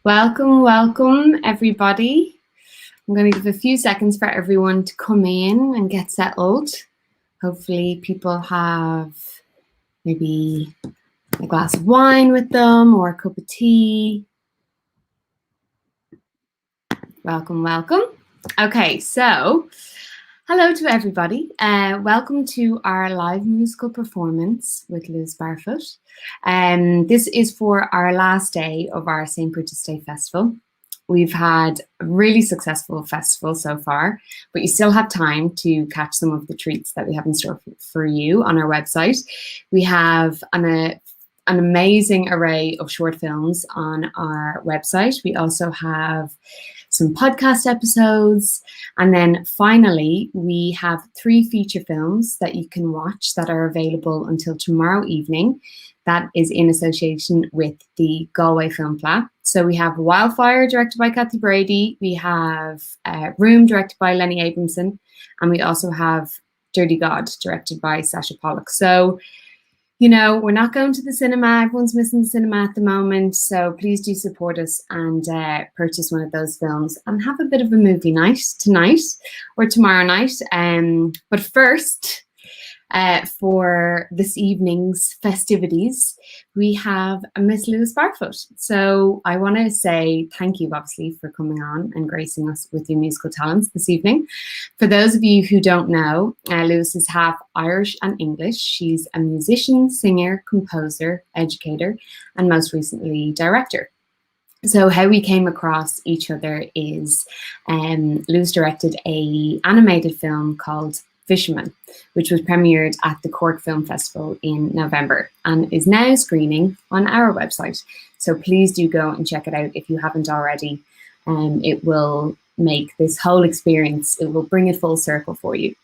Welcome, everybody. I'm going to give a few seconds for everyone to come in and get settled. Hopefully people have maybe a glass of wine with them or a cup of tea. Welcome. Okay, so hello to everybody. Welcome to our live musical performance with Liz Barfoot. This is for our last day of our St. Bridget's Day Festival. We've had a really successful festival so far, but you still have time to catch some of the treats that we have in store for you on our website. We have an amazing array of short films on our website. We also have some podcast episodes. And then finally, we have 3 feature films that you can watch that are available until tomorrow evening. That is in association with the Galway Film Flat. So we have Wildfire, directed by Kathy Brady. We have Room, directed by Lenny Abramson. And we also have Dirty God, directed by Sacha Pollock. So, you know, we're not going to the cinema. Everyone's missing the cinema at the moment. So please do support us and purchase one of those films and have a bit of a movie night tonight or tomorrow night. But first, for this evening's festivities, we have Miss Lewis Barfoot. So I want to say thank you, obviously, for coming on and gracing us with your musical talents this evening. For those of you who don't know, Lewis is half Irish and English. She's a musician, singer, composer, educator, and most recently, director. So how we came across each other is Lewis directed an animated film called Fisherman, which was premiered at the Cork Film Festival in November and is now screening on our website. So please do go and check it out if you haven't already. It will make this whole experience, it will bring it full circle for you.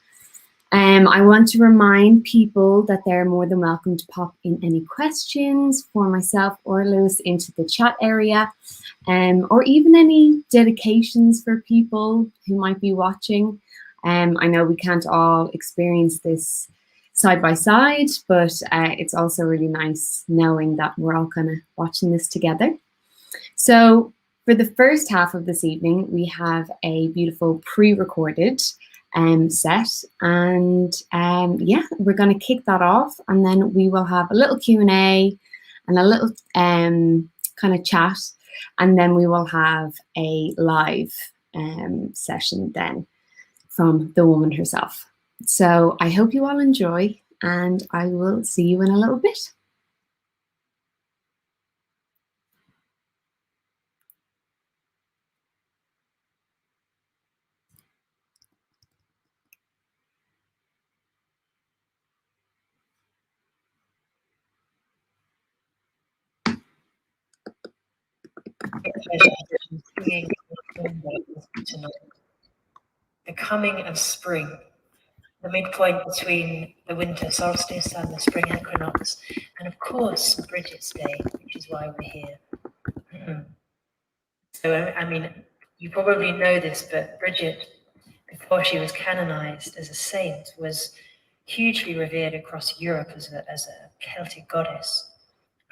I want to remind people that they're more than welcome to pop in any questions for myself or Lewis into the chat area, or even any dedications for people who might be watching. I know we can't all experience this side by side, but it's also really nice knowing that we're all kind of watching this together. So for the first half of this evening, we have a beautiful pre-recorded set, and yeah, we're going to kick that off, and then we will have a little Q&A and a little kind of chat, and then we will have a live session then from the woman herself. So I hope you all enjoy, and I will see you in a little bit. The coming of spring, the midpoint between the winter solstice and the spring equinox, and of course Bridget's Day, which is why we're here. So, I mean, you probably know this, but Bridget, before she was canonized as a saint, was hugely revered across Europe as a Celtic goddess,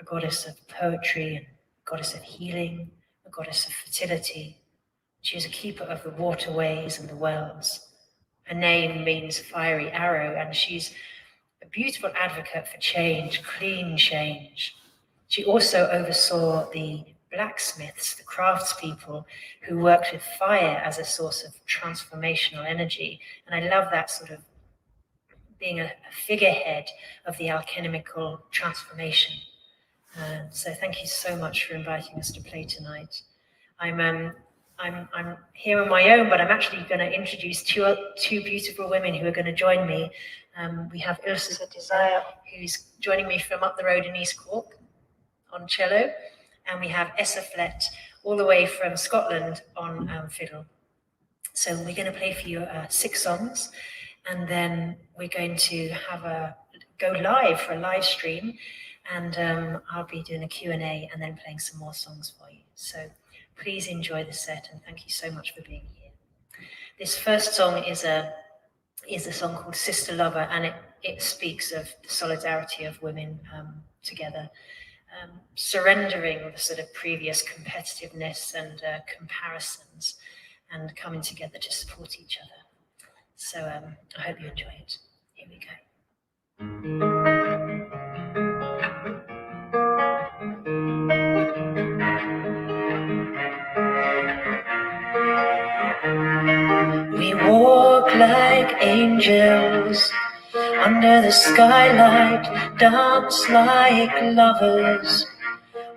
a goddess of poetry, and a goddess of healing, a goddess of fertility. She was a keeper of the waterways and the wells. Her name means fiery arrow, and she's a beautiful advocate for change, clean change. She also oversaw the blacksmiths, the craftspeople who worked with fire as a source of transformational energy. And I love that sort of being a figurehead of the alchemical transformation. So thank you so much for inviting us to play tonight. I'm here on my own, but I'm actually going to introduce two beautiful women who are going to join me. We have Ilse Desire, who's joining me from up the road in East Cork on cello, and we have Essa Flett all the way from Scotland on fiddle. So we're going to play for you 6 songs, and then we're going to have go live for a live stream, and I'll be doing a Q&A and then playing some more songs for you. So please enjoy the set, and thank you so much for being here. This first song is a song called Sister Lover, and it speaks of the solidarity of women together. surrendering the sort of previous competitiveness and comparisons, and coming together to support each other. So I hope you enjoy it. Here we go. We walk like angels under the skylight, dance like lovers,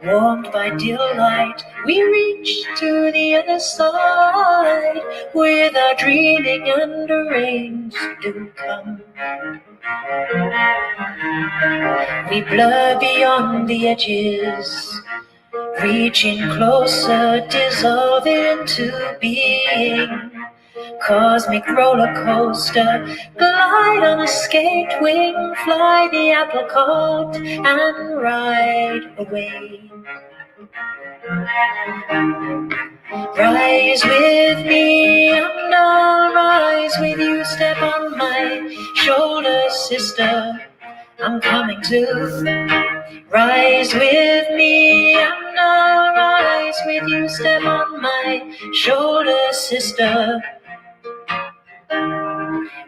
warmed by delight. We reach to the other side without dreaming, and the rains do come. We blur beyond the edges, reaching closer, dissolve into being. Cosmic roller coaster, glide on a skate wing, fly the apple cart and ride away. Rise with me and I'll rise with you. Step on my shoulder, sister, I'm coming to. Rise with me and I'll rise with you. Step on my shoulder, sister.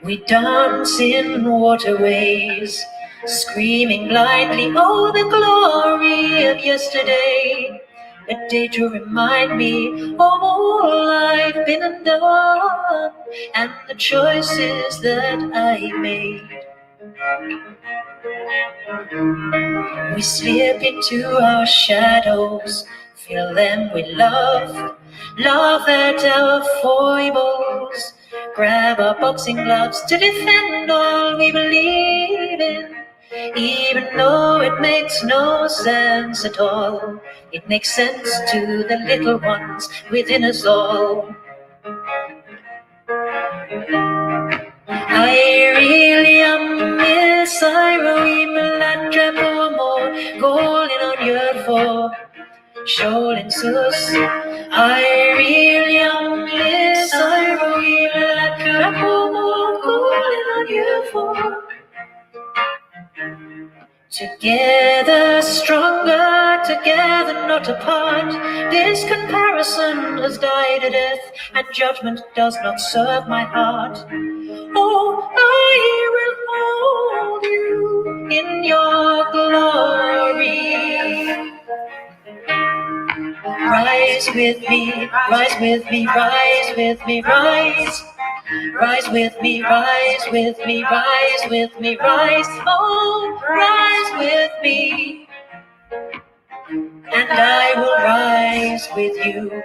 We dance in waterways, screaming blindly, oh, the glory of yesterday. A day to remind me of all I've been and done, and the choices that I made. We slip into our shadows, fill them with love, laugh at our foibles, grab our boxing gloves to defend all we believe in. Even though it makes no sense at all, it makes sense to the little ones within us all. I really am Miss Iroe Meladra more calling on your for Sholin sus. I really am Miss Iroe Meladra more calling on your for. Together, stronger, together, not apart. This comparison has died a death, and judgment does not serve my heart. Oh, I will hold you in your glory. Rise with me, rise with me, rise with me, rise. Rise with me, rise with me, rise with me, rise. Oh, rise with me, and I will rise with you.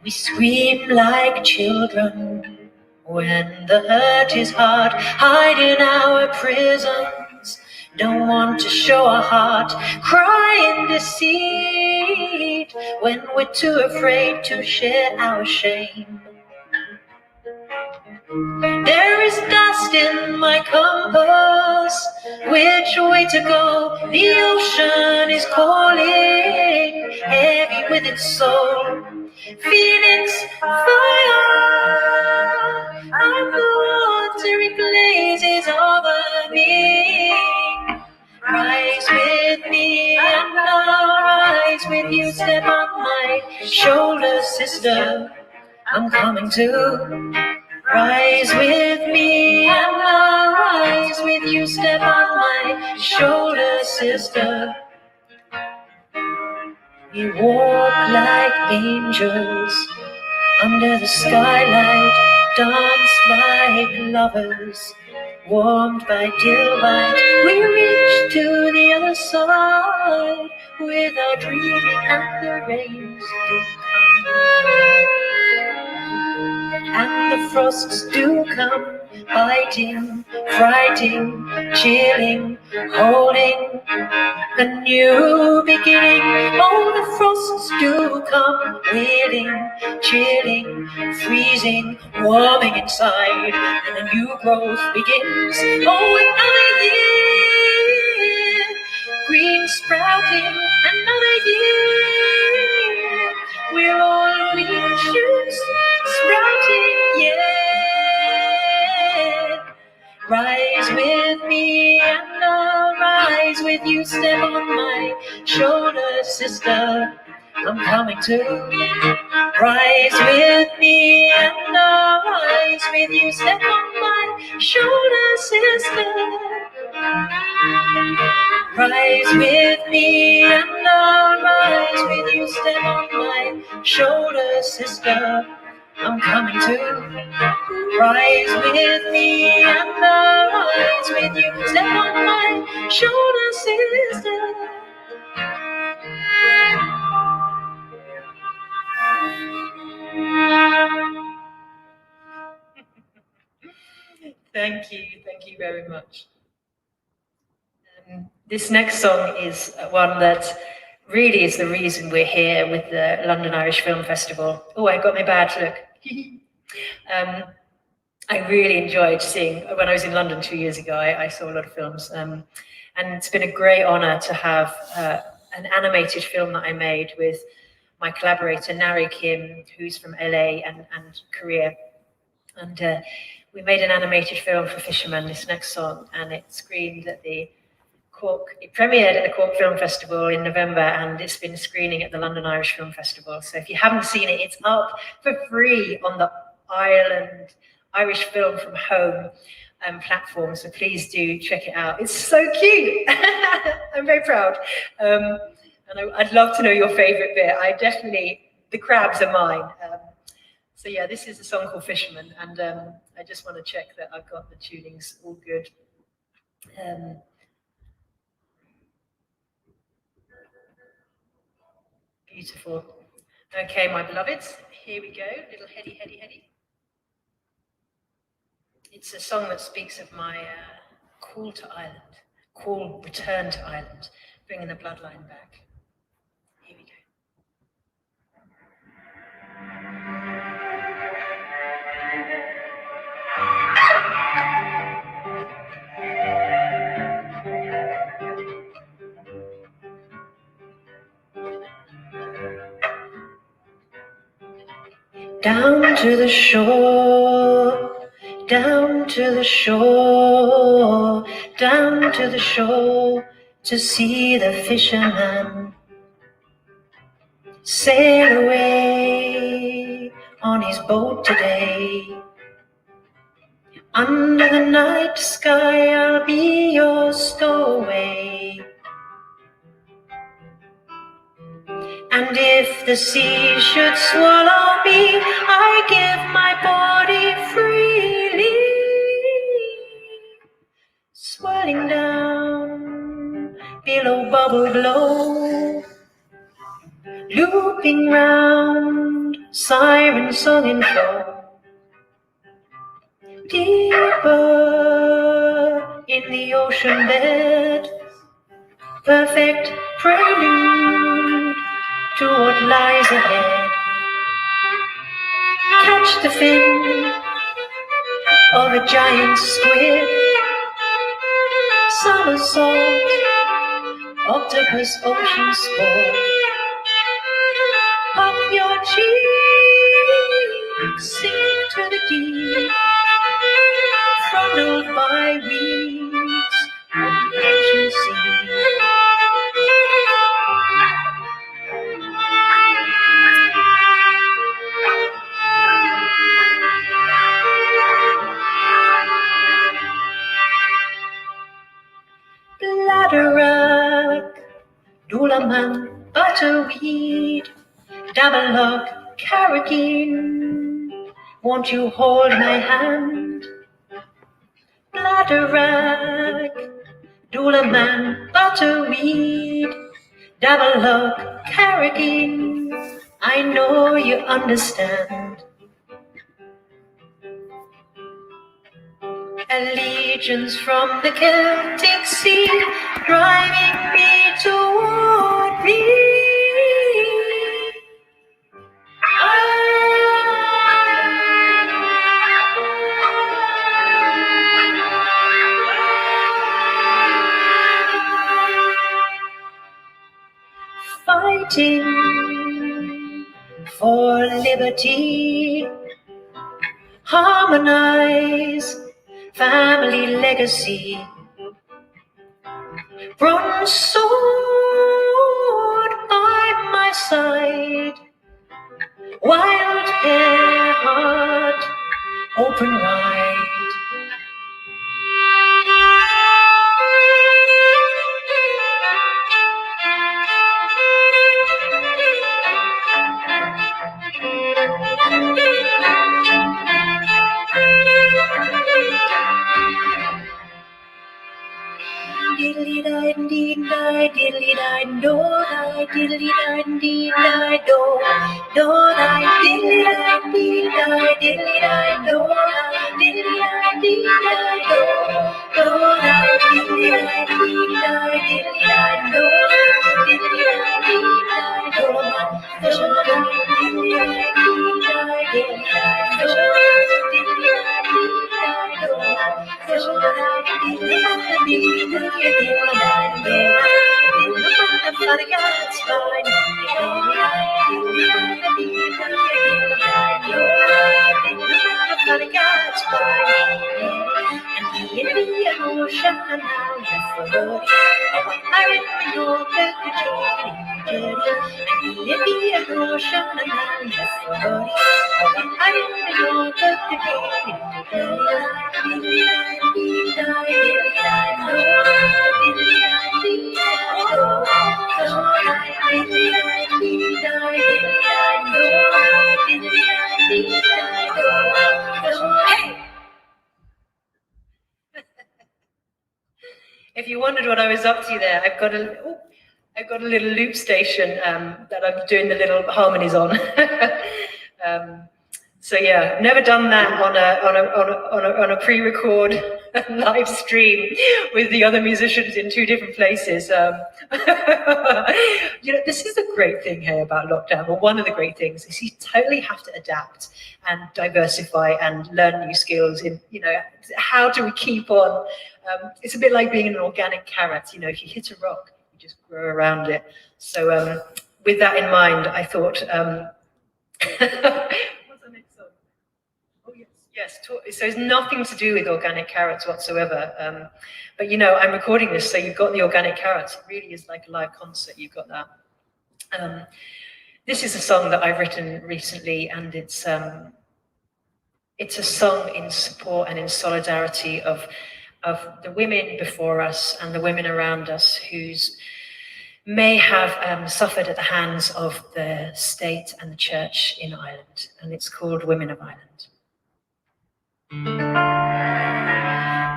We scream like children when the hurt is hard, hide in our prisons, don't want to show our heart, cry in deceit when we're too afraid to share our shame. There is dust in my compass, which way to go? The ocean is calling, heavy with its soul. Phoenix fire, and the watery glazes over me. Rise with me and I'll rise with you. Step on my shoulder, sister, I'm coming to. Rise with me and I'll rise with you. Step on my shoulder, sister. We walk like angels under the skylight, dance like lovers, warmed by delight. We reach to the other side without dreaming, and the rains do come. And the frosts do come, biting, frighting, chilling, holding a new beginning. Oh, the frosts do come, wailing, chilling, freezing, warming inside, and a new growth begins. Oh, another year, green sprouting, another year, we're all green shoots sprouting, yeah. Rise with me and I'll rise rise with you, step on my shoulder, sister. I'm coming to rise with me and rise with you, step on my shoulder, sister. Rise with me and rise with you, step on my shoulder, sister. I'm coming to rise with me and rise with you, step on my shoulder, sister. Thank you very much. This next song is one that really is the reason we're here with the London Irish Film Festival. Oh, I got my badge, look. I really enjoyed seeing, when I was in London 2 years ago, I saw a lot of films. And it's been a great honor to have an animated film that I made with my collaborator, Nari Kim, who's from LA and Korea. And we made an animated film for Fisherman, this next song, and it screened at the Cork. It premiered at the Cork Film Festival in November, and it's been screening at the London Irish Film Festival. So if you haven't seen it, it's up for free on the Irish Film from Home platform. So please do check it out. It's so cute. I'm very proud. And I'd love to know your favorite bit. The crabs are mine. So yeah, this is a song called Fisherman, and I just want to check that I've got the tunings all good. Beautiful. Okay, my beloveds, here we go. Little heady. It's a song that speaks of my call to Ireland, return to Ireland, bringing the bloodline back. Here we go. Down to the shore, down to the shore, down to the shore, to see the fisherman sail away on his boat today. Under the night sky, I'll be your stowaway. And if the sea should swallow me, I give my body freely, swirling down below bubble glow, looping round siren song in flow, deeper in the ocean bed, perfect prelude to what lies ahead. Catch the fin of a giant squid, somersault, octopus ocean sport. Pop your cheeks, sink to the deep, frontled by weeds of the ancient sea. Bladderwrack, Doulaman, butterweed, Dabalog, carrageen, won't you hold my hand? Bladderwrack, Doulaman, butterweed, Dabalog, carrageen, I know you understand. Allegiance from the Celtic Sea, driving me toward thee. Fighting for liberty, harmonize family legacy, bronze sword by my side, wild hair, heart open wide. Diddly die dee die diddly die do die diddly die dee die do die diddly die dee die diddly die do diddly die dee die do die diddly die dee die diddly die do diddly die dee die do diddly die dee die diddly die do diddly die dee die do If you wondered what I was up to there, I've got a little loop station that I'm doing the little harmonies on. So yeah, never done that on a pre-record live stream with the other musicians in two different places. This is a great thing here about lockdown. Well, one of the great things is you totally have to adapt and diversify and learn new skills. How do we keep on? It's a bit like being an organic carrot. If you hit a rock, you just grow around it. So with that in mind, I thought. What's the next song? Oh yes. So it's nothing to do with organic carrots whatsoever. But I'm recording this, so you've got the organic carrots. It really is like a live concert. You've got that. This is a song that I've written recently, and it's a song in support and in solidarity of the women before us and the women around us who's may have suffered at the hands of the state and the church in Ireland, and it's called Women of Ireland.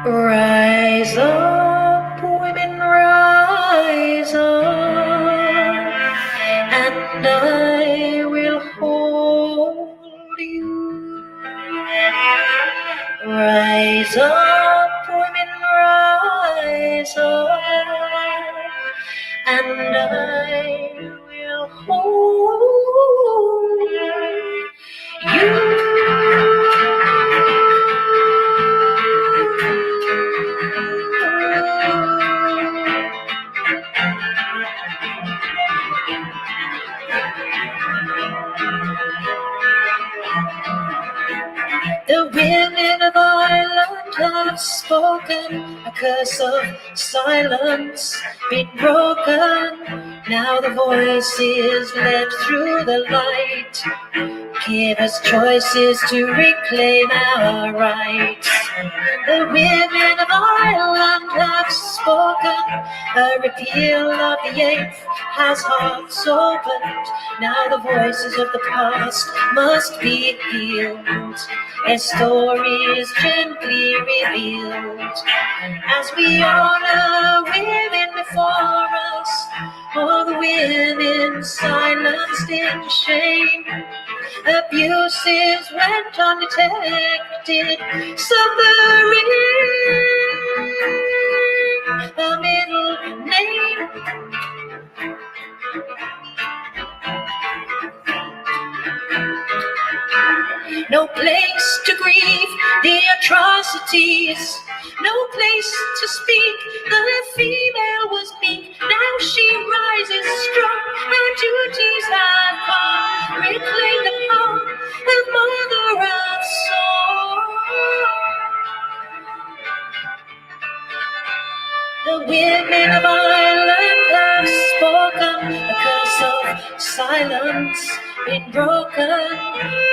Rise up, women, rise up, and I will hold you. Rise up, women, rise up, and I will hold you. The women of Ireland have spoken, a curse of silence been broken. Now the voice is led through the light. Give us choices to reclaim our rights. The women of Ireland have spoken. A repeal of the 8th has hearts opened. Now the voices of the past must be healed. Their stories gently revealed. As we honor women before us, all the women silenced in shame. Abuses went undetected, suffering a middle name. No place to grieve the atrocities, no place to speak. The female was meek, now she rises strong. Her duties have come, reclaim the power of mother and soul. The women of been broken.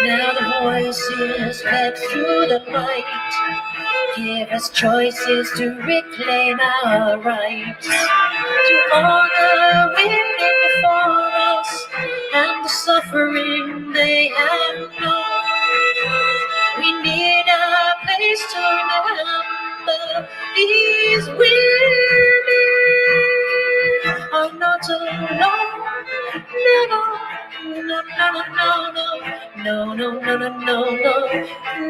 Now the voices back through the night give us choices to reclaim our rights, to honor women before us and the suffering they have known. We need a place to remember these women are not alone. Never. No, no, no, no, no, no,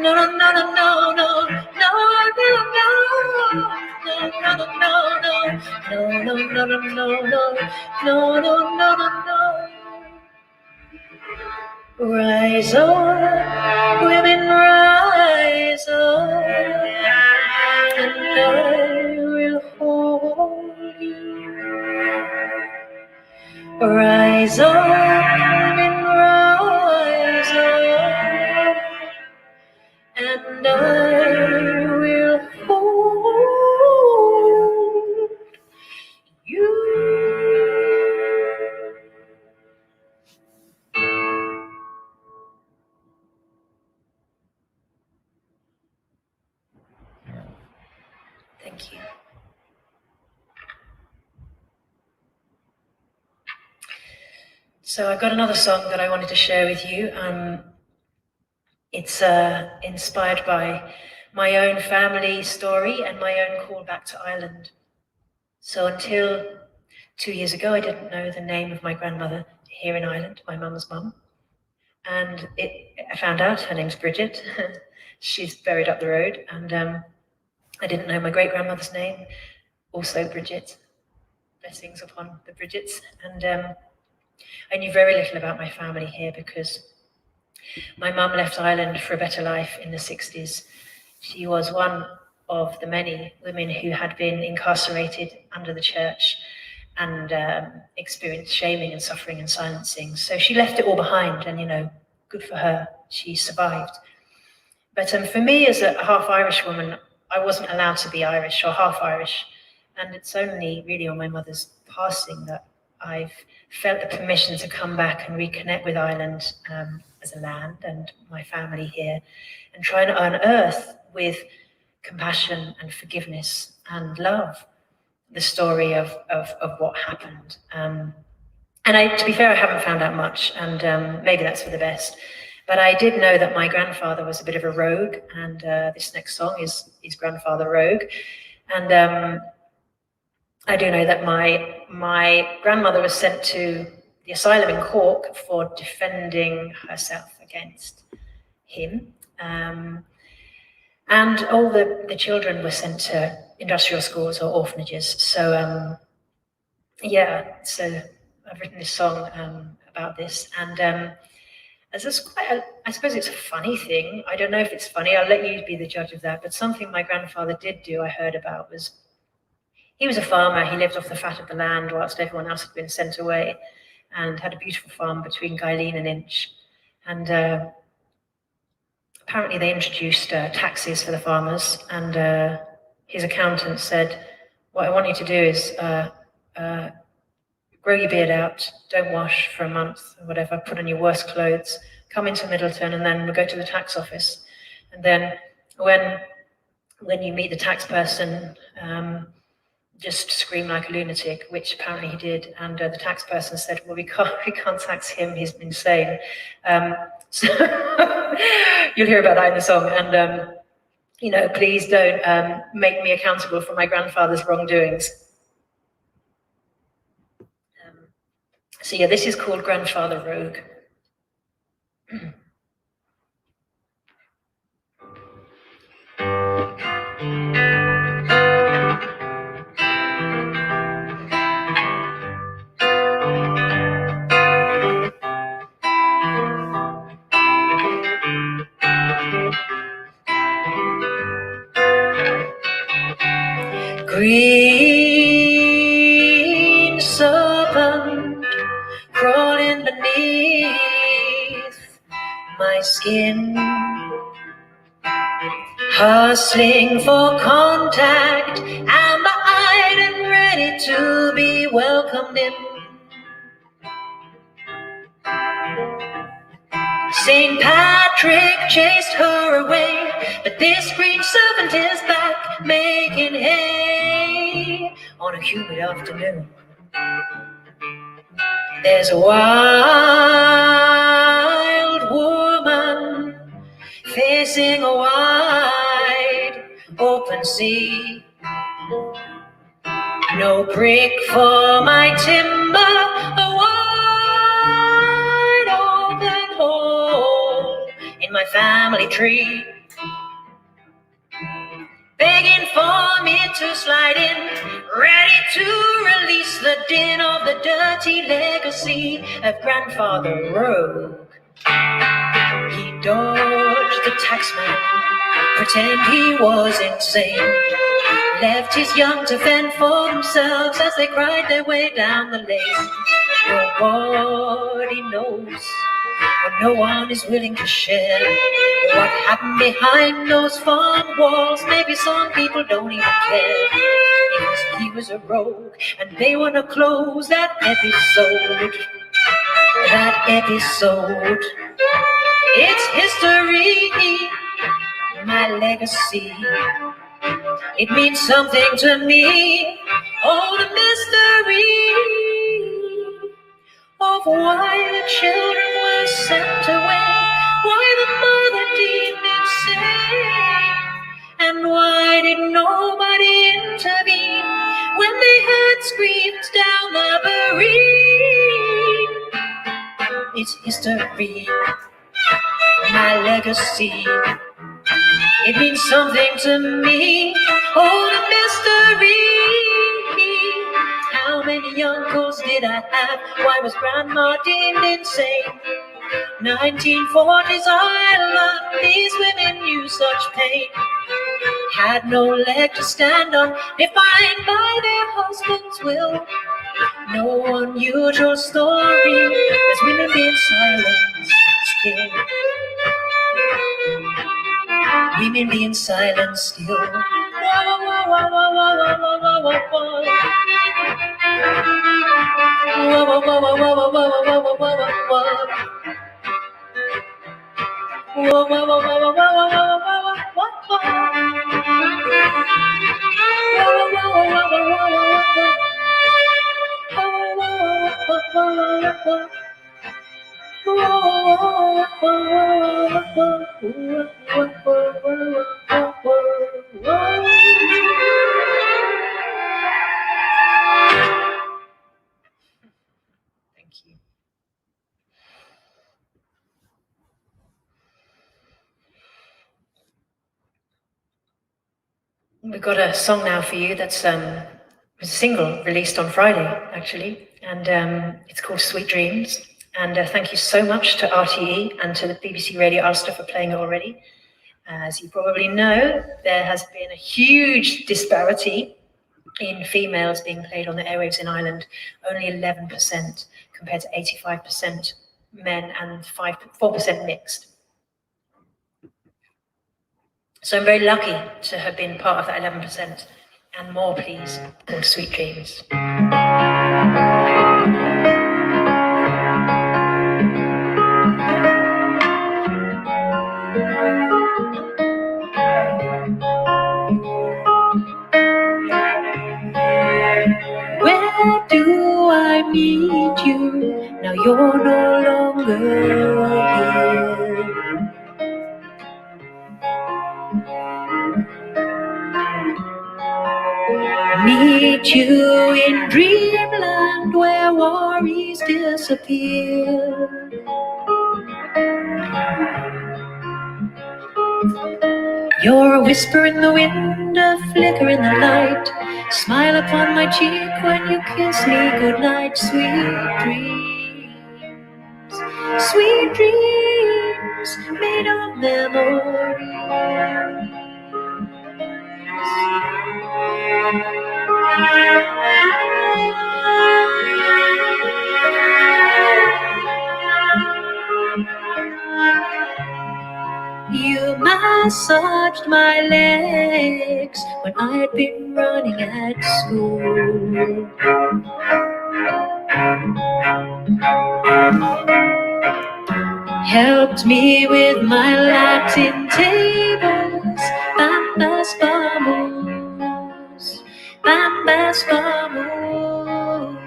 no, no, no, no, no, no, no, no, no, no, no. Rise up, women, rise up, and I will hold you. Rise up, women, rise up, and I will hold you. Thank you. So I've got another song that I wanted to share with you. It's inspired by my own family story and my own call back to Ireland. So until 2 years ago, I didn't know the name of my grandmother here in Ireland, my mum's mum. And I found out her name's Bridget. She's buried up the road. And I didn't know my great-grandmother's name, also Bridget. Blessings upon the Bridgets. And I knew very little about my family here because my mum left Ireland for a better life in the 60s. She was one of the many women who had been incarcerated under the church and experienced shaming and suffering and silencing. So she left it all behind and, good for her, she survived. But for me as a half Irish woman, I wasn't allowed to be Irish or half Irish. And it's only really on my mother's passing that I've felt the permission to come back and reconnect with Ireland as a land and my family here and try and unearth with compassion and forgiveness and love the story of what happened. And to be fair, I haven't found out much, and maybe that's for the best. But I did know that my grandfather was a bit of a rogue, and this next song is Grandfather Rogue. And I do know that my grandmother was sent to the asylum in Cork for defending herself against him. And all the children were sent to industrial schools or orphanages. So, so I've written this song about this. And as I suppose it's a funny thing. I don't know if it's funny. I'll let you be the judge of that. But something my grandfather did do, I heard about, was he was a farmer. He lived off the fat of the land whilst everyone else had been sent away, and had a beautiful farm between Guyleen and Inch. And apparently they introduced taxes for the farmers, and his accountant said, what I want you to do is grow your beard out, don't wash for a month or whatever, put on your worst clothes, come into Middleton, and then we'll go to the tax office. And then when you meet the tax person, just scream like a lunatic, which apparently he did. And the tax person said, well, we can't tax him, he's insane. So you'll hear about that in the song. And, please don't make me accountable for my grandfather's wrongdoings. So yeah, this is called Grandfather Rogue. Green serpent crawling beneath my skin, hustling for contact, amber-eyed and ready to be welcomed in. St. Patrick chased her away, but this green servant is back making hay on a humid afternoon. There's a wild woman facing a wide open sea. No brick for my timber, a wide open hole in my family tree. Begging for me to slide in, ready to release the din of the dirty legacy of Grandfather Rogue. He dodged the taxman, pretend he was insane, left his young to fend for themselves as they cried their way down the lane. Nobody knows, or no one is willing to share what happened behind those farm walls. Maybe some people don't even care, because he was a rogue and they want to close that episode. That episode. It's history, my legacy. It means something to me. Oh, the mystery of why the children were sent away, why the mother deemed insane, and why did nobody intervene when they heard screams down the bereaved. It's history, my legacy. It means something to me. Oh, the mystery. How many uncles did I have? Why was Grandma deemed insane? 1940s Ireland, these women knew such pain. Had no leg to stand on, defined by their husband's will. No unusual story, as women being silenced still. Women being silent still. Thank you. We've got a song now for you that's was a single released on Friday, actually, and it's called Sweet Dreams. And thank you so much to RTE and to the BBC Radio Ulster for playing it already. As you probably know, there has been a huge disparity in females being played on the airwaves in Ireland, only 11% compared to 85% men and 4% mixed. So I'm very lucky to have been part of that 11%, and more, please, called Sweet Dreams. Where do I meet you? Now you're no longer here. Meet you in dreamland where worries disappear. You're a whisper in the wind, a flicker in the light. Smile upon my cheek when you kiss me goodnight. Sweet dreams made of memories. You massaged my legs when I had been running at school. Helped Prompt me with my Latin tables. Bambas vamos, bambas vamos.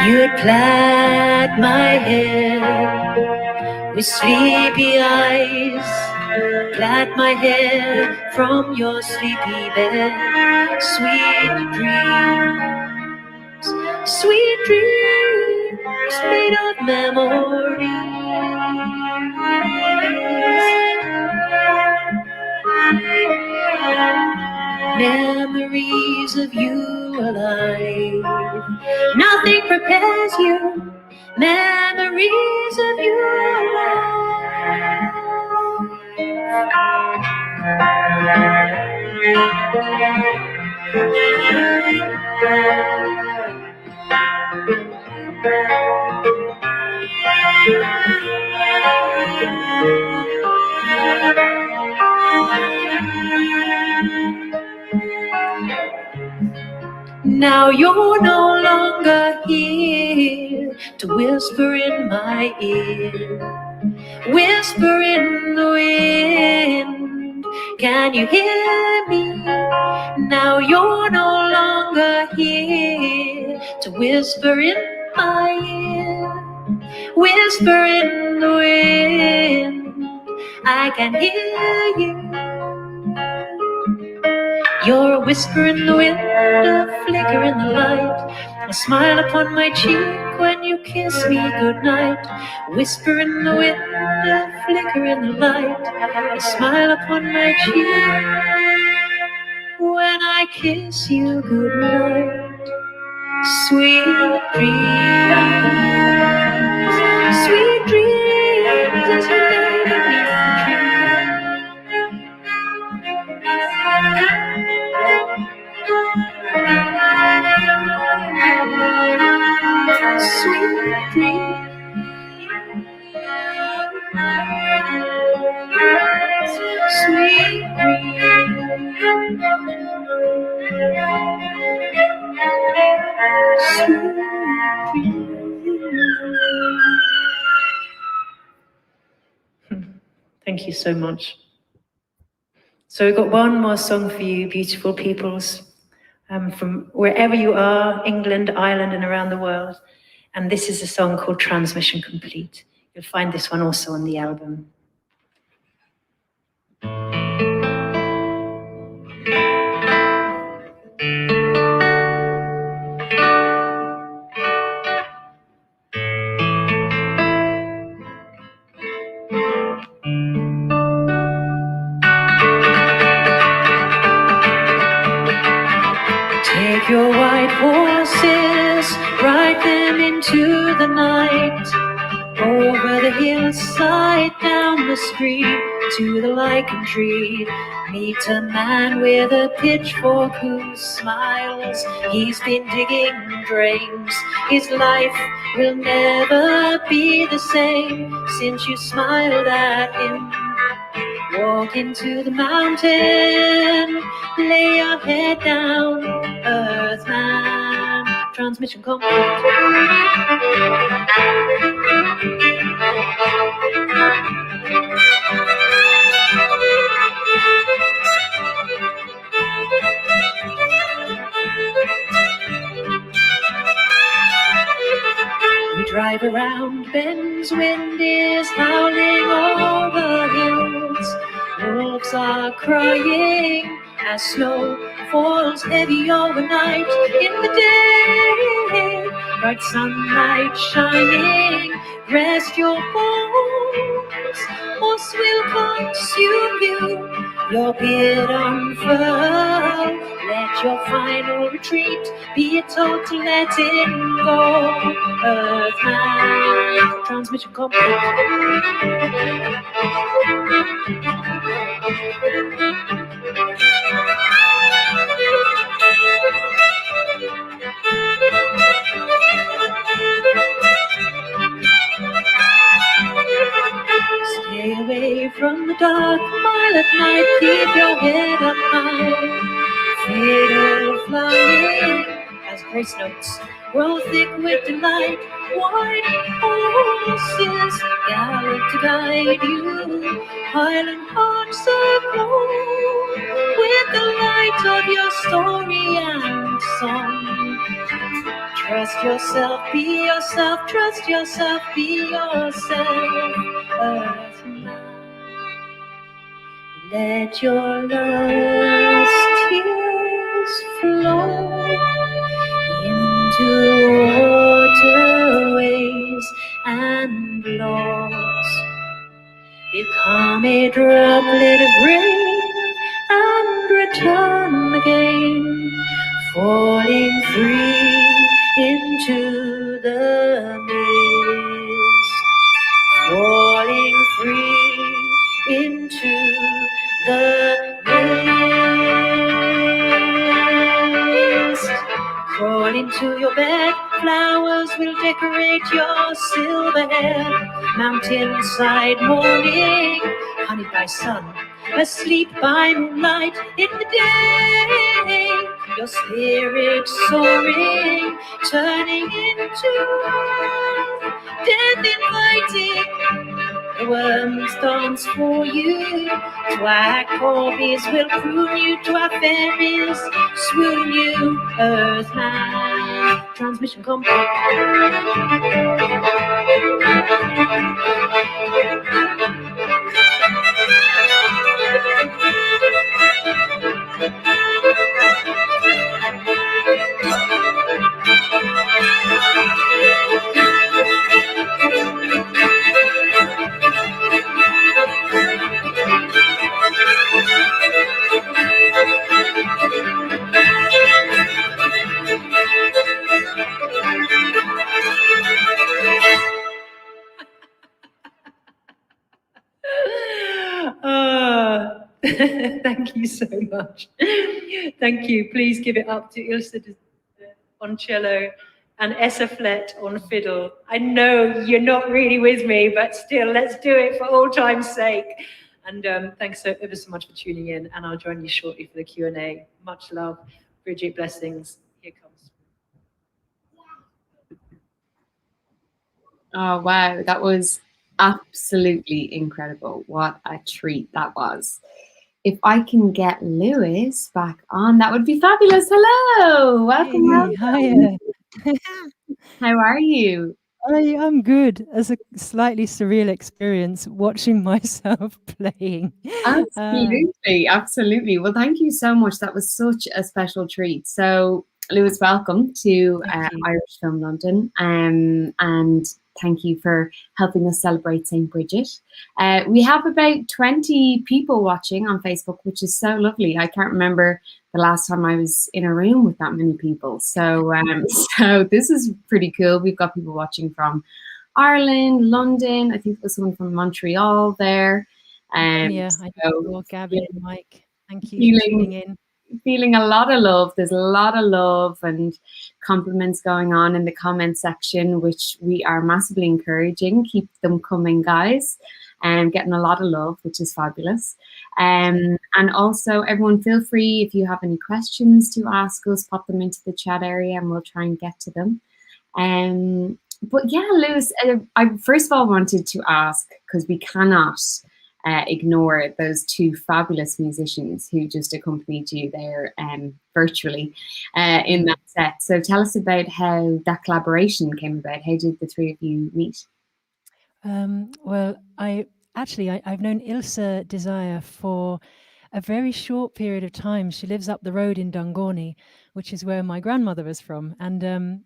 You'd plait my hair with sleepy eyes, plait my hair from your sleepy bed. Sweet dreams made of memories of you alive. Nothing prepares you, memories of you Now you're no longer here to whisper in my ear, whisper in the wind. Can you hear me? Now you're no longer here to whisper in my ear, whisper in the wind. I can hear you. You're a whisper in the wind, a flicker in the light, a smile upon my cheek when you kiss me goodnight. Whisper in the wind, a flicker in the light, a smile upon my cheek when I kiss you goodnight. Sweet dreams as you lay beneath the tree. Sweet dreams, sweet dreams. Thank you so much. So we've got one more song for you, beautiful peoples, from wherever you are, England, Ireland, and around the world. And this is a song called Transmission Complete. You'll find this one also on the album. Take your white horses, ride them into the night, over the hillside, down the street, to the lichen tree. Meet a man with a pitchfork who smiles. He's been digging drains. His life will never be the same since you smiled at him. Walk into the mountain, lay your head down, Earthman. Transmission complete. We drive around bends, wind is howling over hills. Wolves are crying as snow falls heavy overnight. In the day, bright sunlight shining, rest your bones, force will consume you. Your beard unfurl, let your final retreat be a total letting go. Earthman, transmission complete. Stay away from the dark mile at night, keep your head up high. Fatal flying as Grace notes grow thick with delight. White horses gallop to guide you. Highland hearts aglow with the light of your story and song. Trust yourself, be yourself. Trust yourself, be yourself. Earthman. Let your lost tears flow into waterways and logs. Become a droplet of rain and return again, falling free into the mist, falling free into the mist. Crawl into your bed, flowers will decorate your silver hair. Mountainside morning, honeyed by sun, asleep by moonlight in the day. Your spirit soaring, turning into death inviting. The worms dance for you, twag corbies will prune you, to our fairies swoon you, Earthman. Transmission complete. Thank you so much. Thank you. Please give it up to Ilse on cello and Essa Flett on fiddle. I know you're not really with me, but still, let's do it for all time's sake. And thanks ever so much for tuning in, and I'll join you shortly for the Q&A. Much love. Bridget, blessings. Here comes. Oh, wow. That was absolutely incredible. What a treat that was. If I can get Lewis back on, that would be fabulous. Hello. Welcome. Hey, Welcome. hiya. How are you? I'm good. As a slightly surreal experience watching myself playing. Absolutely. Absolutely. Well, thank you so much. That was such a special treat. So, Lewis, welcome to Thank you. Irish Film London. And thank you for helping us celebrate St. Bridget. We have about 20 people watching on Facebook, which is so lovely. I can't remember the last time I was in a room with that many people. So, so this is pretty cool. We've got people watching from Ireland, London. I think there was someone from Montreal there. Yeah, I So, saw Gabby and Mike. Thank you for feeling tuning in. feeling a lot of love. There's a lot of love and compliments going on in the comment section, which we are massively encouraging. Keep them coming, guys, and getting a lot of love, which is fabulous. And also, everyone, feel free if you have any questions to ask us, pop them into the chat area, and we'll try and get to them. But yeah, Lewis, I first of all wanted to ask, because we cannot ignore those two fabulous musicians who just accompanied you there virtually in that set. So tell us about how that collaboration came about. How did the three of you meet? Well, I've known Ilse Desire for a very short period of time. She lives up the road in Dungorney, which is where my grandmother was from. And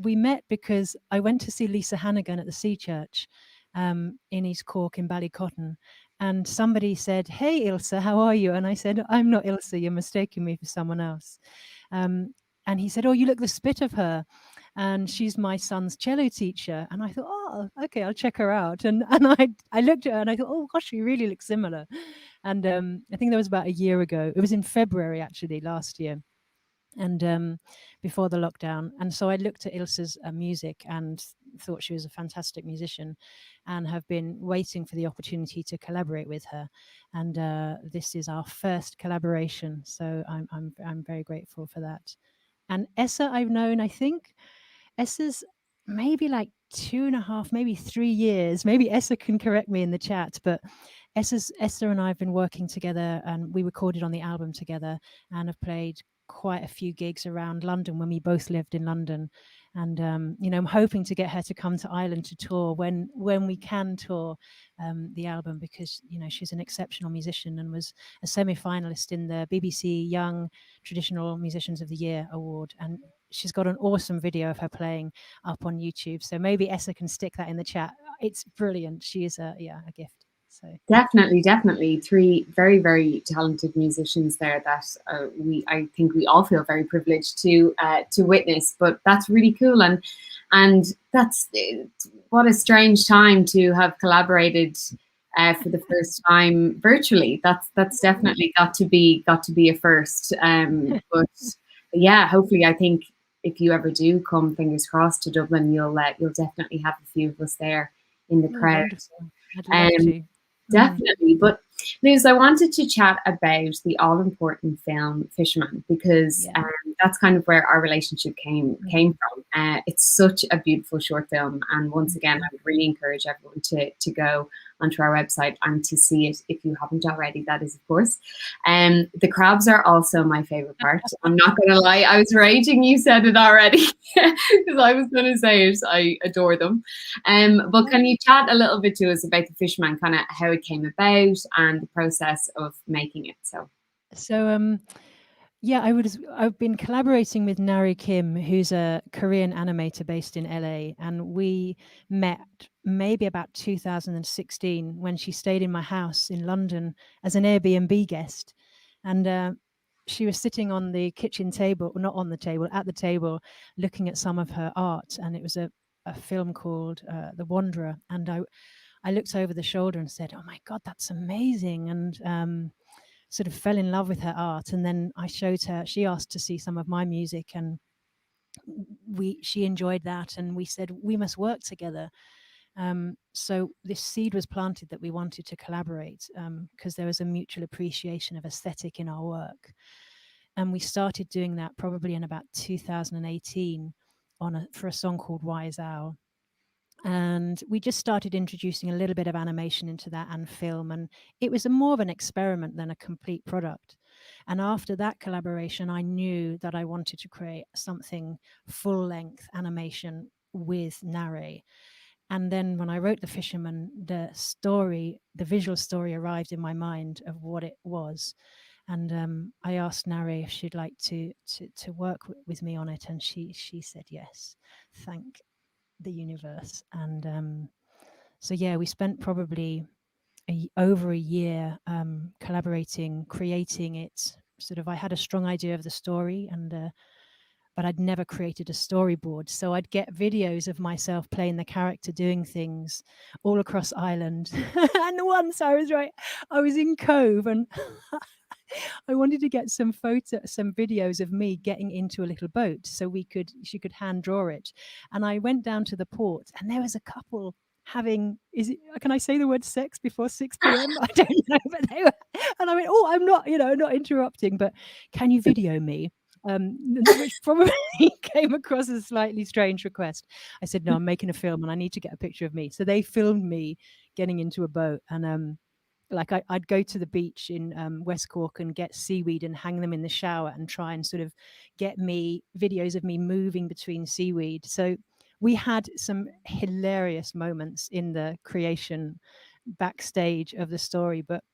we met because I went to see Lisa Hannigan at the Sea Church in East Cork in Ballycotton. And somebody said, "Hey, Ilse, how are you?" And I said, "I'm not Ilse. You're mistaking me for someone else." And he said, "Oh, you look the spit of her. And she's my son's cello teacher." And I thought, "Oh, okay, I'll check her out." And I looked at her and I thought, "Oh gosh, she really looks similar." And I think that was about a year ago. It was in February, actually, last year. And before the lockdown. And so I looked at Ilse's music and thought she was a fantastic musician, and have been waiting for the opportunity to collaborate with her. And this is our first collaboration, so I'm very grateful for that. And Essa, I've known, I think Essa's maybe like 2.5, maybe 3 years. Maybe Essa can correct me in the chat, but Esther and I have been working together, and we recorded on the album together and have played quite a few gigs around London when we both lived in London. And I'm hoping to get her to come to Ireland to tour when we can tour the album, because she's an exceptional musician and was a semi-finalist in the BBC Young Traditional Musicians of the Year award, and she's got an awesome video of her playing up on YouTube. So maybe Essa can stick that in the chat. It's brilliant. She is a gift. So Definitely, three very, very talented musicians there that I think we all feel very privileged to witness. But that's really cool, and that's what a strange time to have collaborated for the first time virtually. That's definitely got to be a first. But yeah, hopefully, I think if you ever do come, fingers crossed, to Dublin, you'll definitely have a few of us there in the crowd. Wonderful. I'd love to. Definitely. But Liz, I wanted to chat about the all-important film Fisherman, because that's kind of where our relationship came from. It's such a beautiful short film, and once again, I would really encourage everyone to go onto our website and to see it if you haven't already. That is, of course. The crabs are also my favorite part. I'm not going to lie, I was raging you said it already, because I was going to say it. I adore them. But can you chat a little bit to us about the Fisherman, kind of how it came about and the process of making it? I've been collaborating with Nari Kim, who's a Korean animator based in LA, and we met maybe about 2016 when she stayed in my house in London as an Airbnb guest. And she was sitting on the kitchen table, not on the table, at the table, looking at some of her art. And it was a film called The Wanderer. And I looked over the shoulder and said, "Oh my God, that's amazing." And sort of fell in love with her art. And then I showed her, she asked to see some of my music, and she enjoyed that. And we said, we must work together. So this seed was planted that we wanted to collaborate, because there was a mutual appreciation of aesthetic in our work. And we started doing that probably in about 2018 for a song called Wise Owl. And we just started introducing a little bit of animation into that and film, and it was more of an experiment than a complete product. And after that collaboration, I knew that I wanted to create something full-length animation with Nare. And then when I wrote The Fisherman, the visual story arrived in my mind of what it was. And I asked Nare if she'd like to work with me on it, and she said yes. Thank the universe. And we spent probably over a year collaborating, creating it. I had a strong idea of the story, but I'd never created a storyboard. So I'd get videos of myself playing the character, doing things all across Ireland. And once I was in Cove, and I wanted to get some videos of me getting into a little boat so she could hand draw it. And I went down to the port, and there was a couple having, can I say the word sex before 6 p.m? I don't know, but they were, and I went, "Oh, I'm not, not interrupting, but can you video me?" Which probably came across as a slightly strange request. I said, "No, I'm making a film and I need to get a picture of me." So they filmed me getting into a boat, and I'd go to the beach in West Cork and get seaweed and hang them in the shower and try and sort of get videos of me moving between seaweed. So we had some hilarious moments in the creation backstage of the story, but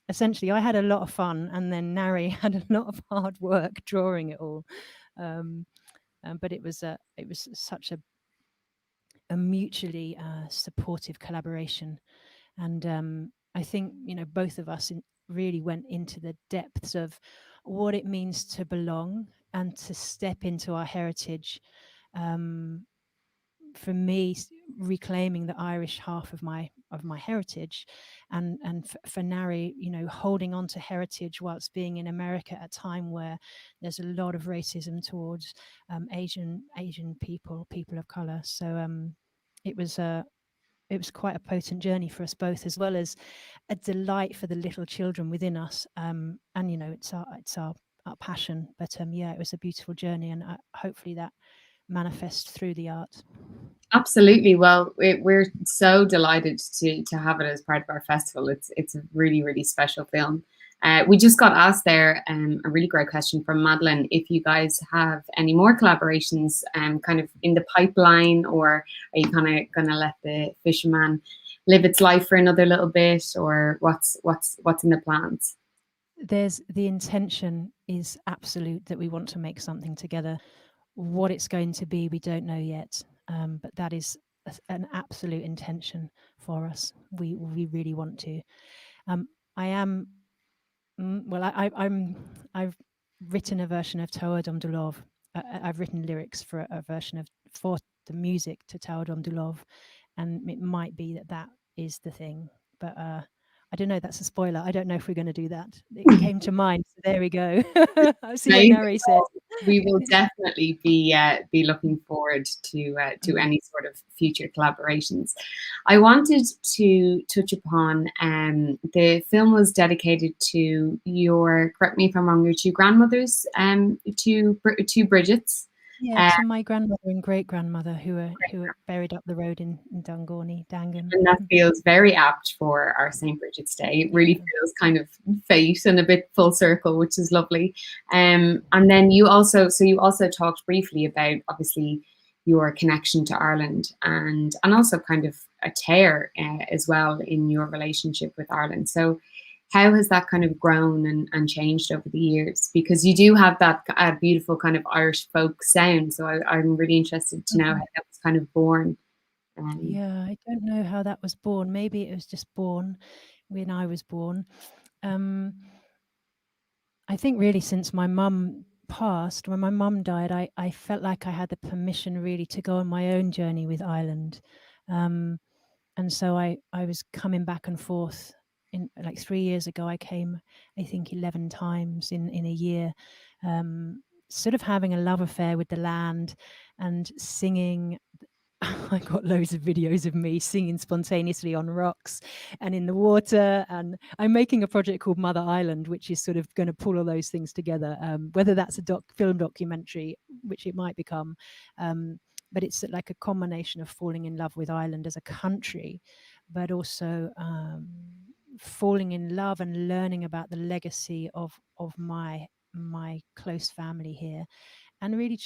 essentially I had a lot of fun, and then Nari had a lot of hard work drawing it all. But it was such a mutually supportive collaboration. And I think, both of us really went into the depths of what it means to belong and to step into our heritage. For me, reclaiming the Irish half of my heritage, and for Nari, holding on to heritage whilst being in America at a time where there's a lot of racism towards Asian people of color. So it was quite a potent journey for us both, as well as a delight for the little children within us. And it's our our passion. But yeah, it was a beautiful journey, and hopefully that manifests through the art. Absolutely. Well, we're so delighted to have it as part of our festival. It's a really, really special film. We just got asked there a really great question from Madeline. If you guys have any more collaborations kind of in the pipeline, or are you kind of going to let the Fisherman live its life for another little bit, or what's in the plans? There's the intention is absolute that we want to make something together. What it's going to be, we don't know yet, but that is an absolute intention for us. We really want to. I am well. I've written a version of Toa Dom Dulov. I've written lyrics for a version of for the music to Toa Dom Dulov, and it might be that is the thing, but I don't know. That's a spoiler. I don't know if we're going to do that. It came to mind. So there we go. I see what Nari said. We will definitely be looking forward to any sort of future collaborations. I wanted to touch upon the film was dedicated to your, correct me if I'm wrong, your two grandmothers, two Bridgets. Yeah, to my grandmother and great grandmother who are buried up the road in Dangan. And that feels very apt for our St. Bridget's Day. It really feels kind of fate and a bit full circle, which is lovely. And then you also talked briefly about obviously your connection to Ireland and also kind of a tear as well in your relationship with Ireland. So how has that kind of grown and changed over the years? Because you do have that beautiful kind of Irish folk sound. So I'm really interested to know how that was kind of born. Yeah, I don't know how that was born. Maybe it was just born when I was born. I think really since my mum passed, when my mum died, I felt like I had the permission really to go on my own journey with Ireland. And so I was coming back and forth. In like 3 years ago, I came, I think 11 times in a year, sort of having a love affair with the land and singing. I got loads of videos of me singing spontaneously on rocks and in the water. And I'm making a project called Mother Island, which is sort of going to pull all those things together, whether that's a film documentary, which it might become. But it's like a combination of falling in love with Ireland as a country, but also falling in love and learning about the legacy of my close family here, and really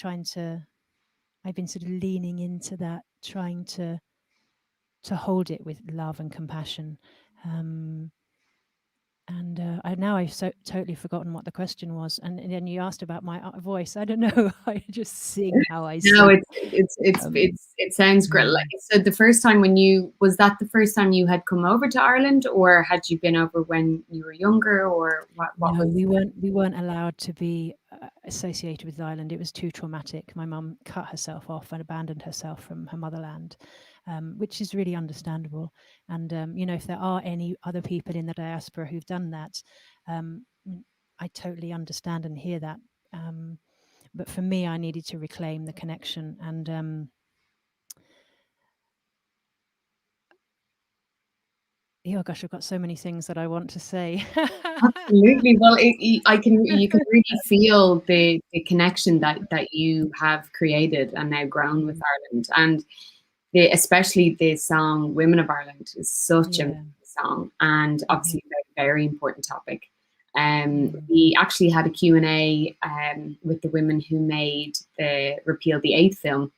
I've been sort of leaning into that, trying to hold it with love and compassion. I've totally forgotten what the question was, and then you asked about my voice. I don't know. I just sing how I sing. No, it sounds great. Like, so the first time was that the first time you had come over to Ireland, or had you been over when you were younger, or what? No, we weren't allowed to be associated with Ireland. It was too traumatic. My mum cut herself off and abandoned herself from her motherland, which is really understandable. And if there are any other people in the diaspora who've done that, I totally understand and hear that. But for me, I needed to reclaim the connection. And oh gosh, I've got so many things that I want to say. Absolutely. Well, you can really feel the connection that you have created and now grown with Ireland, and especially the song "Women of Ireland" is such a song, and obviously a very important topic. We actually had a Q&A with the women who made the Repeal the 8th film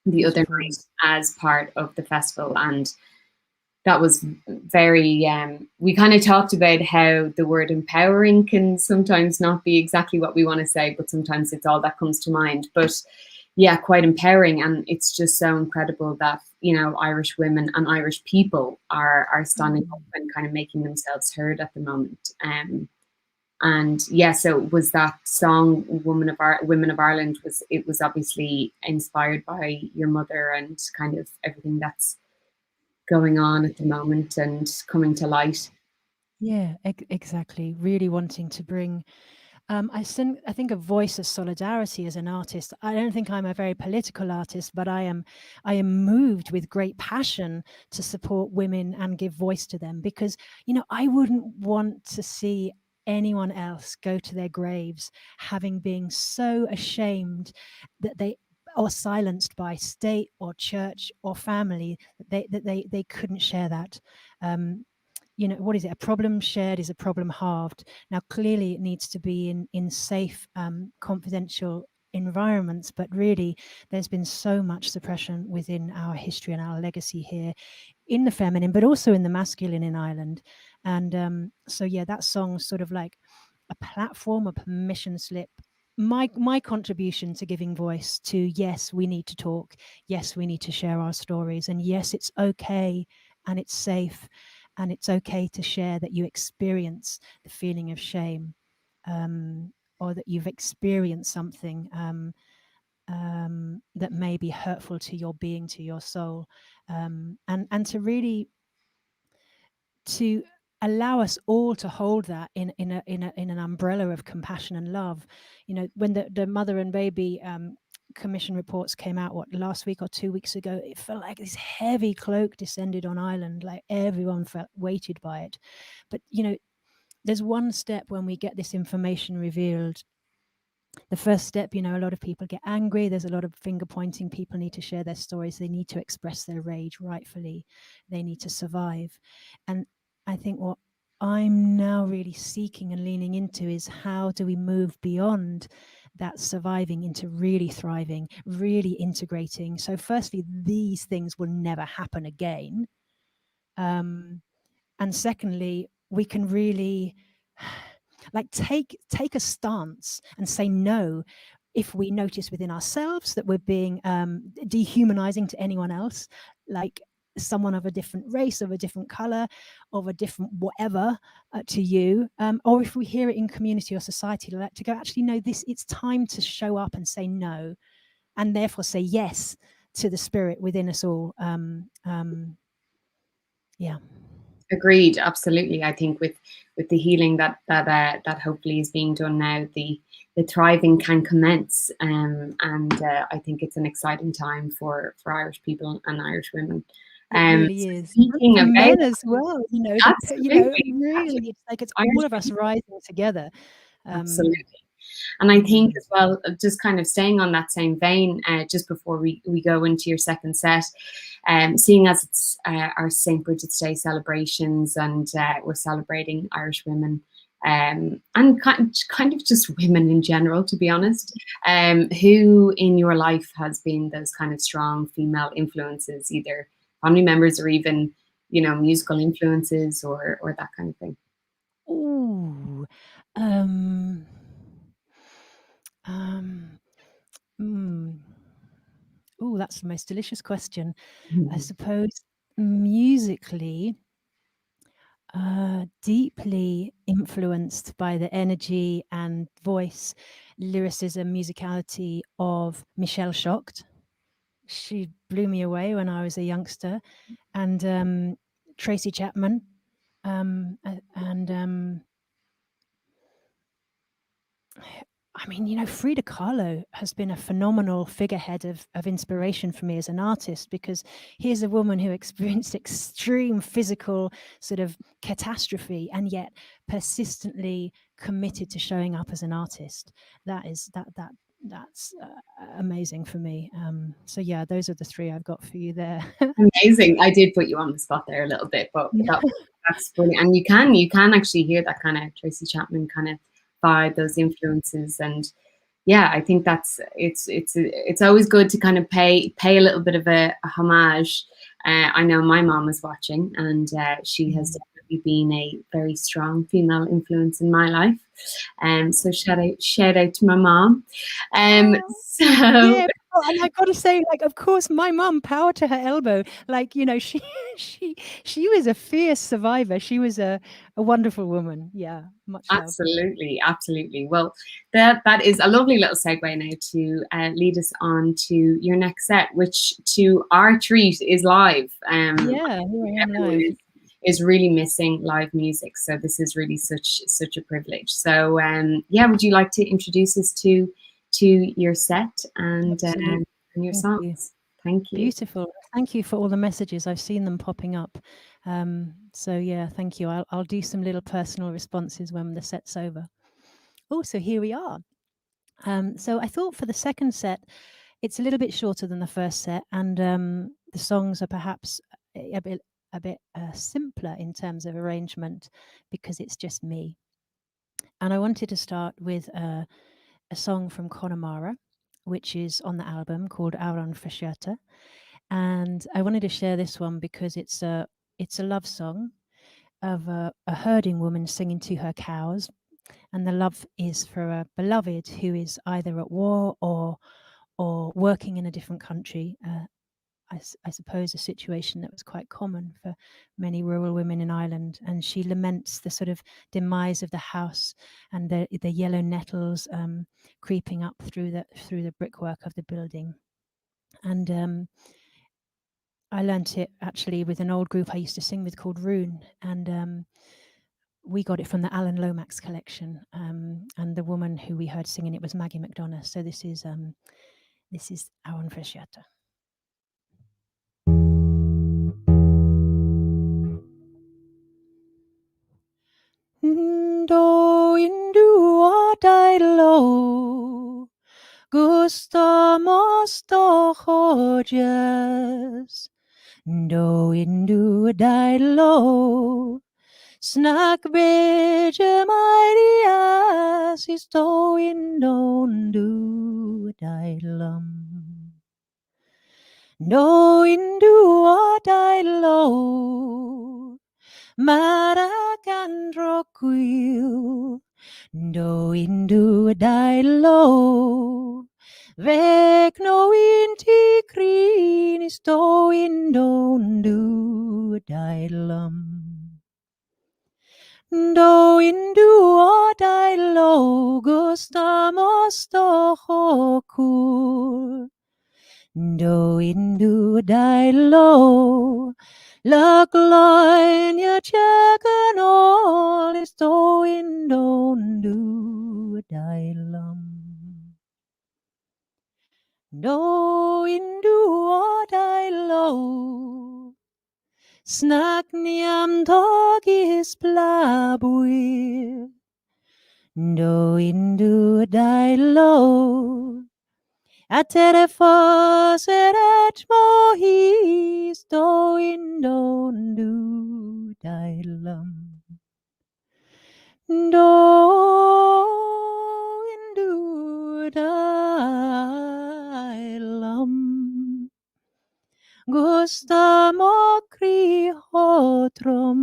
the other night as part of the festival, and that was very, we kind of talked about how the word empowering can sometimes not be exactly what we want to say, but sometimes it's all that comes to mind. But yeah, quite empowering. And it's just so incredible that, Irish women and Irish people are standing up and kind of making themselves heard at the moment. And yeah, so was that song Women of Ireland, it was obviously inspired by your mother and kind of everything that's going on at the moment and coming to light. Yeah, exactly. Really wanting to bring, I think, a voice of solidarity as an artist. I don't think I'm a very political artist, but I am moved with great passion to support women and give voice to them, because I wouldn't want to see anyone else go to their graves having been so ashamed that they or silenced by state or church or family that they couldn't share that. You know, what is it? A problem shared is a problem halved. Now, clearly, it needs to be in safe, confidential environments, but really, there's been so much suppression within our history and our legacy here, in the feminine, but also in the masculine in Ireland. And so, yeah, that song's sort of like a platform, a permission slip. My contribution to giving voice to, yes, we need to talk. Yes, we need to share our stories. And yes, it's okay and it's safe. And it's okay to share that you experience the feeling of shame, or that you've experienced something that may be hurtful to your being, to your soul, and to really to allow us all to hold that in an umbrella of compassion and love. You know, when the mother and baby commission reports came out, what, last week or 2 weeks ago, it felt like this heavy cloak descended on Ireland, like everyone felt weighted by it. But you know, there's one step when we get this information revealed. The first step, you know, a lot of people get angry, there's a lot of finger pointing, people need to share their stories, they need to express their rage rightfully, they need to survive. And I think what I'm now really seeking and leaning into is, how do we move beyond that surviving into really thriving, really integrating? So firstly, these things will never happen again. And secondly, we can really like take a stance and say no if we notice within ourselves that we're being dehumanizing to anyone else, like someone of a different race, of a different color, of a different whatever to you, or if we hear it in community or society, to go, actually, no, it's time to show up and say no, and therefore say yes to the spirit within us all. Yeah. Agreed, absolutely. I think with the healing that hopefully is being done now, the thriving can commence, and I think it's an exciting time for Irish people and Irish women. It really is. Speaking For of men as well, you know, absolutely, really, it's like it's Irish all of us rising together. Absolutely. And I think as well, just kind of staying on that same vein, just before we go into your second set, seeing as it's our St. Bridget's Day celebrations, and we're celebrating Irish women, and kind of just women in general, to be honest, who in your life has been those kind of strong female influences, either family members or even, you know, musical influences or that kind of thing? Ooh. Oh, that's the most delicious question. I suppose musically, deeply influenced by the energy and voice, lyricism, musicality of Michelle Shocked. She blew me away when I was a youngster. And Tracy Chapman, and I mean, you know, Frida Kahlo has been a phenomenal figurehead of inspiration for me as an artist, because here's a woman who experienced extreme physical sort of catastrophe and yet persistently committed to showing up as an artist. That's amazing for me. So yeah, those are the three I've got for you there. Amazing. I did put you on the spot there a little bit, but that's brilliant. And you can actually hear that kind of Tracy Chapman kind of vibe, those influences. And yeah, I think it's always good to kind of pay a little bit of a homage. I know my mom was watching, and she has definitely been a very strong female influence in my life. So shout out to my mom. Yeah, and I've got to say, like, of course, my mum, power to her elbow. Like, you know, she was a fierce survivor. She was a wonderful woman. Yeah, much love. Absolutely. Well, that is a lovely little segue now to lead us on to your next set, which to our treat is live. Yeah, here I am live. Is really missing live music, so this is really such a privilege. So yeah, would you like to introduce us to your set and your songs? Thank you. Beautiful. Thank you for all the messages. I've seen them popping up. So yeah, thank you. I'll do some little personal responses when the set's over. Oh, so here we are. So I thought for the second set, it's a little bit shorter than the first set, and the songs are perhaps a bit simpler in terms of arrangement because it's just me. And I wanted to start with a song from Connemara, which is on the album called Auran Verscherte. And I wanted to share this one because it's a love song of a herding woman singing to her cows, and the love is for a beloved who is either at war or working in a different country. I suppose a situation that was quite common for many rural women in Ireland, and she laments the sort of demise of the house and the yellow nettles creeping up through the brickwork of the building. And I learnt it actually with an old group I used to sing with called Rune, and we got it from the Alan Lomax collection, and the woman who we heard singing it was Maggie McDonough. So this is Auran Verscherte. Do indu dailo gustamos tojojes. Do indu dailo snack beje Marias is do indu dailum. Do indu dailo Maracandroquil, do indu dailo, vec no inti crinis do indu dailum. Do indu dailo gustamos tojokur, do indu dailo, la gloria cheganol do indu dailum. Do indu dailo, snack niam dogis blabuir, do indu dailo, atere fos eret mohis do indu dailum. Do indu dailum. Gustamo crihotrum.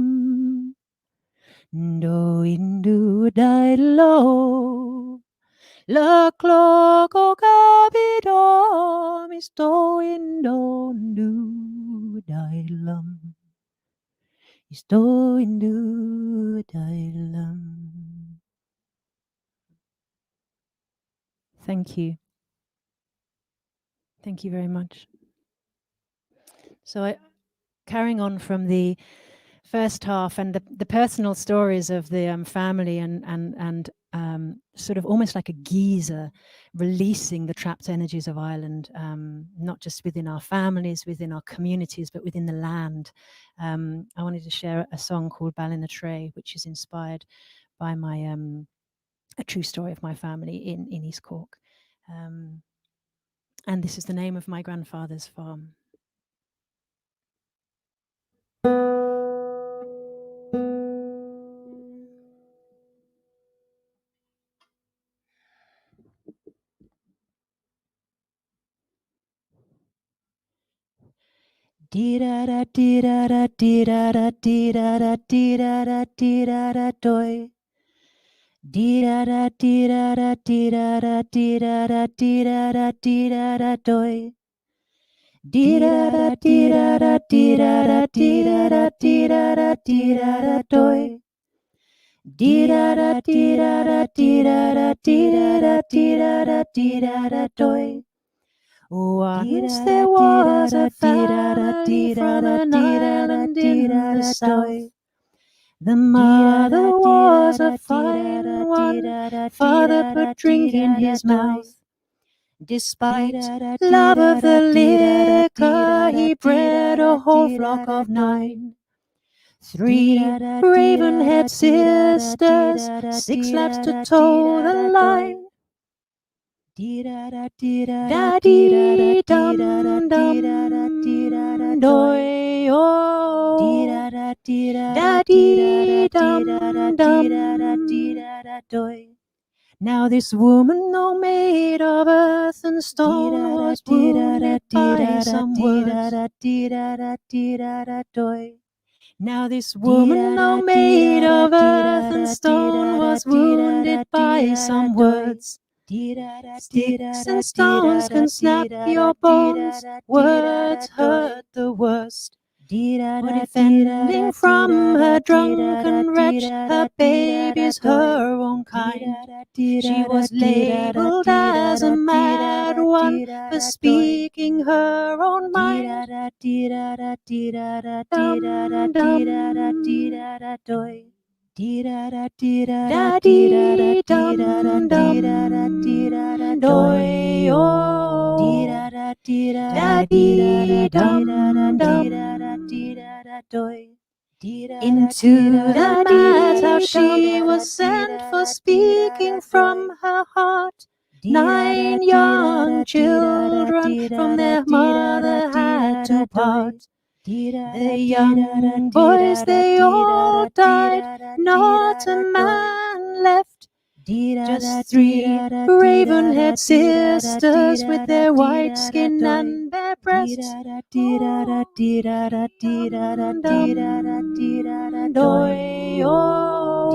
Do indu dailo. La cloco capidom is do indu dailum. Is do indu dailum. Thank you. Thank you very much. So carrying on from the first half and the personal stories of the family and sort of almost like a geyser releasing the trapped energies of Ireland, not just within our families, within our communities, but within the land. I wanted to share a song called Ballinatray, which is inspired by my a true story of my family in East Cork. And this is the name of my grandfather's farm. Dee-da-da, dee-da-da, dee-da-da, dee-da-da, dee-da-da, dee-da-da, doy. Dee-da-da, dee-da-da, dee-da-da, dee-da-da, dee-da-da, dee-da-da, doy. Dee-da-da, dee-da-da, dee-da-da, dee-da-da, dee-da-da, dee-da-da, doy. Dee-da-da, dee-da-da, dee-da-da, dee-da-da, dee-da-da, dee-da-da, doy. Once there was a family from an island in the south. The mother was a fine one, father put drink in his mouth. Despite love of the liquor, he bred a whole flock of 9. 3 raven-haired sisters, 6 lads to toe the line. Da-dee dum dum doy oh. Da-dee dum dum doy. Now this woman, though made of earth and stone, was wounded by some words. Now this woman, though made of earth and stone, was wounded by some words. Sticks and stones can snap your bones, words hurt the worst. But defending from her drunken wretch, her baby's her own kind. She was labelled as a mad one for speaking her own mind. Da-dee dum dum doy oh. Da-dee dum dum doy. Into the madhouse she was sent for speaking from her heart. 9 young children from their mother had to part. The young boys, they all died, not a man left. Just 3 raven-haired sisters with their white skin and bare breasts. Doy oh.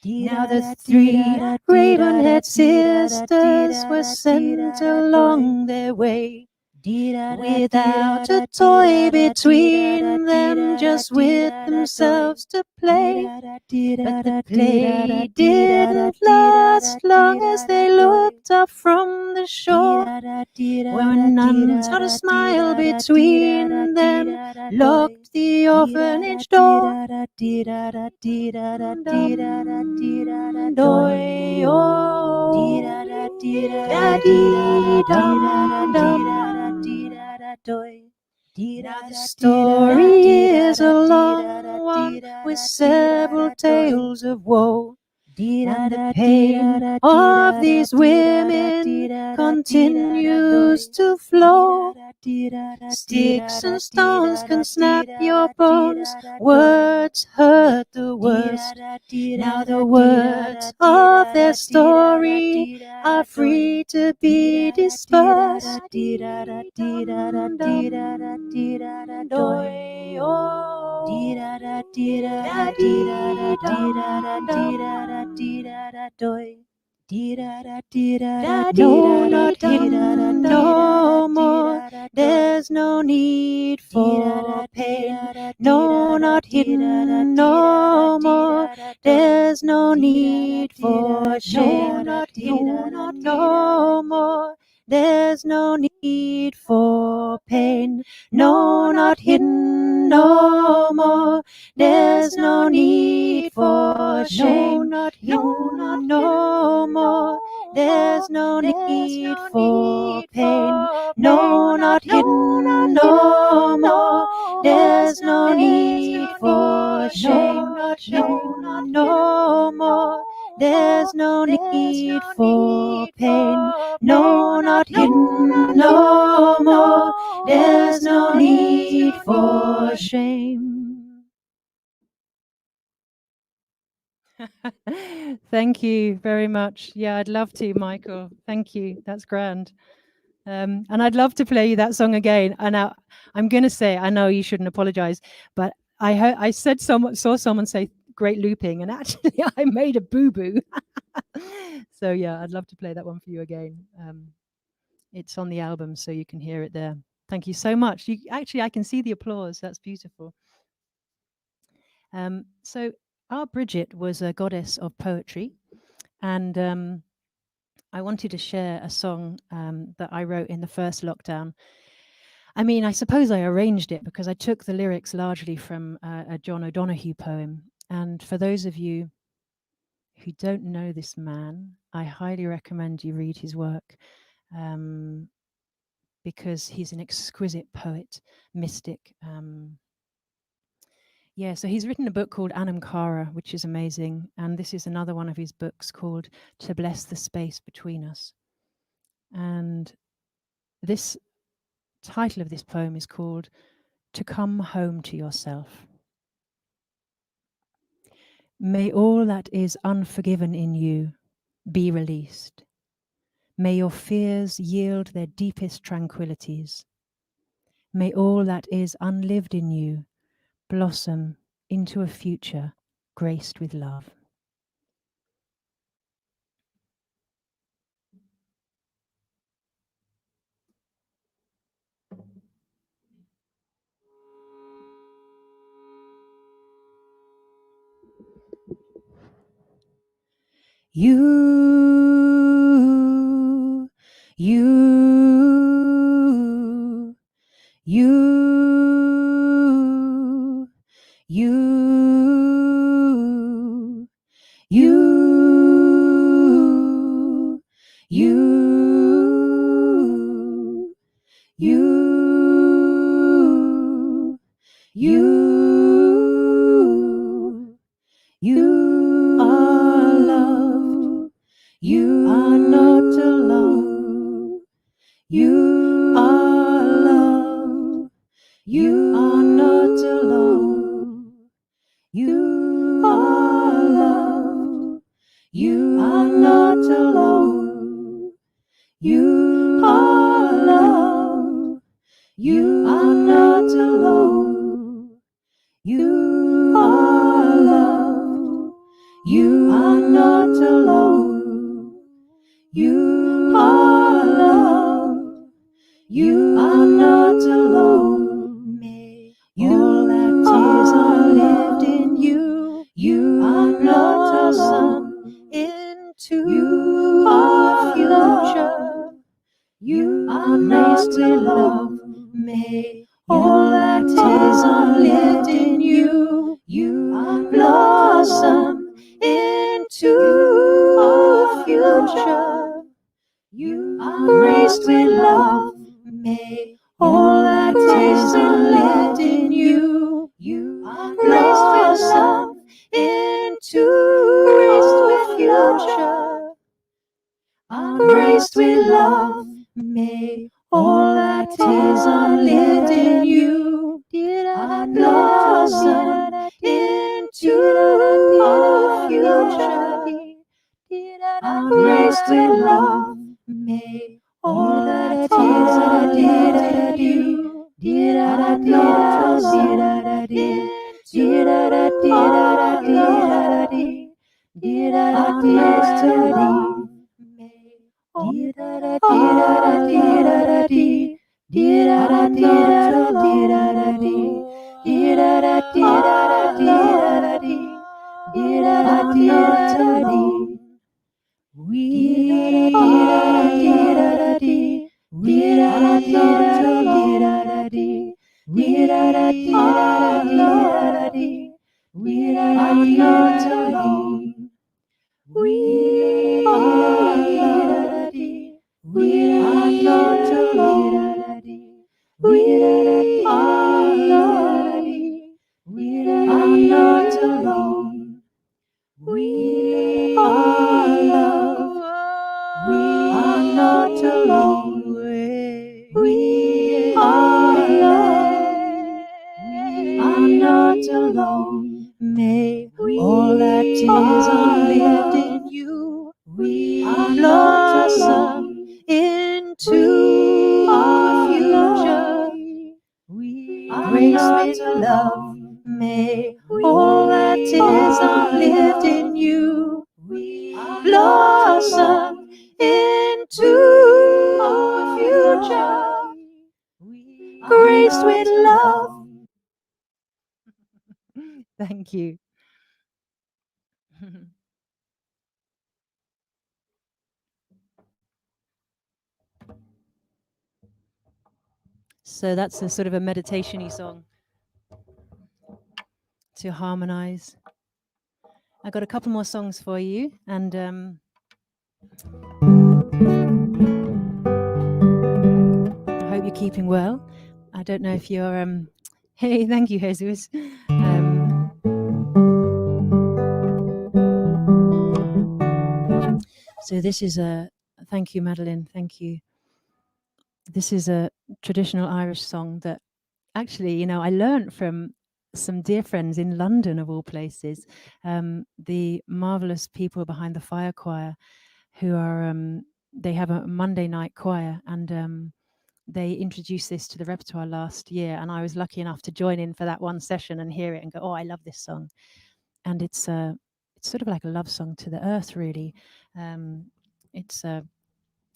Now the 3 raven-haired sisters were sent along their way, without a toy between them, just with themselves to play. But the play didn't last long as they looked up from the shore, where none not a smile between them locked the orphanage door. Doy oh. Now the story is a long one with several tales of woe, and the pain of these women continues to flow. Sticks and stones can snap your bones, words hurt the worst. Now the words of their story are free to be dispersed. Doy oh. No, not hidden no more. There's no need for pain. No, not hidden no more. There's no need for shame. Not hidden no more. There's no need for pain. No, not hidden no more. There's no need for shame. Not hidden no more. There's no need for pain. No, not hidden no more. There's no need for shame. Not hidden no more. There's no need for pain. No, not hidden no more. There's no need for shame. Thank you very much. Yeah, I'd love to, Michael. Thank you. That's grand. And I'd love to play you that song again. And I'm going to say, I know you shouldn't apologize, but I saw someone say great looping, and actually I made a boo-boo. So yeah, I'd love to play that one for you again. It's on the album, so you can hear it there. Thank you so much. I can see the applause. That's beautiful. So our Bridget was a goddess of poetry, and I wanted to share a song that I wrote in the first lockdown. I mean, I suppose I arranged it because I took the lyrics largely from a John O'Donoghue poem. And for those of you who don't know this man, I highly recommend you read his work, because he's an exquisite poet, mystic. Yeah, so he's written a book called Anam Cara, which is amazing. And this is another one of his books called To Bless the Space Between Us. And this title of this poem is called To Come Home to Yourself. May all that is unforgiven in you be released. May your fears yield their deepest tranquillities. May all that is unlived in you blossom into a future graced with love. You, you, you, you, you, you, you, you are loved. You are not alone. You are loved. You are not alone. You are loved. You are not alone. You are loved. You are not alone. You are loved. You are not alone. You are loved. You are not alone. May all that is unlived in you, you are not alone. Into our future, you are not alone. May all that is unlived in you, you blossom into a future. You are graced with love. May all that is unlived in you, you blossom into a future. Graced with love. May all that is unlived in you blossom into a future. Graced with love. May all that is unlived in you blossom into a future. We are not alone. We are loved. We are not alone. We are loved. We are not alone. We are loved. We are not alone. We are loved. We are not alone. May all that is unlived in you, we blossom into our future. We grace with love. May all that is unlived in you, we blossom into our future. Graced with love. Thank you. So that's a sort of a meditation-y song to harmonize I got a couple more songs for you, and I hope you're keeping well. I don't know if you're hey, thank you, Jesus. So this is a thank you, Madeline. Thank you. This is a traditional Irish song that actually, you know, I learned from some dear friends in London, of all places, the marvelous people behind the Fire Choir, who are they have a Monday night choir, and they introduced this to the repertoire last year, and I was lucky enough to join in for that one session and hear it and go, oh, I love this song. And it's sort of like a love song to the earth, really. It's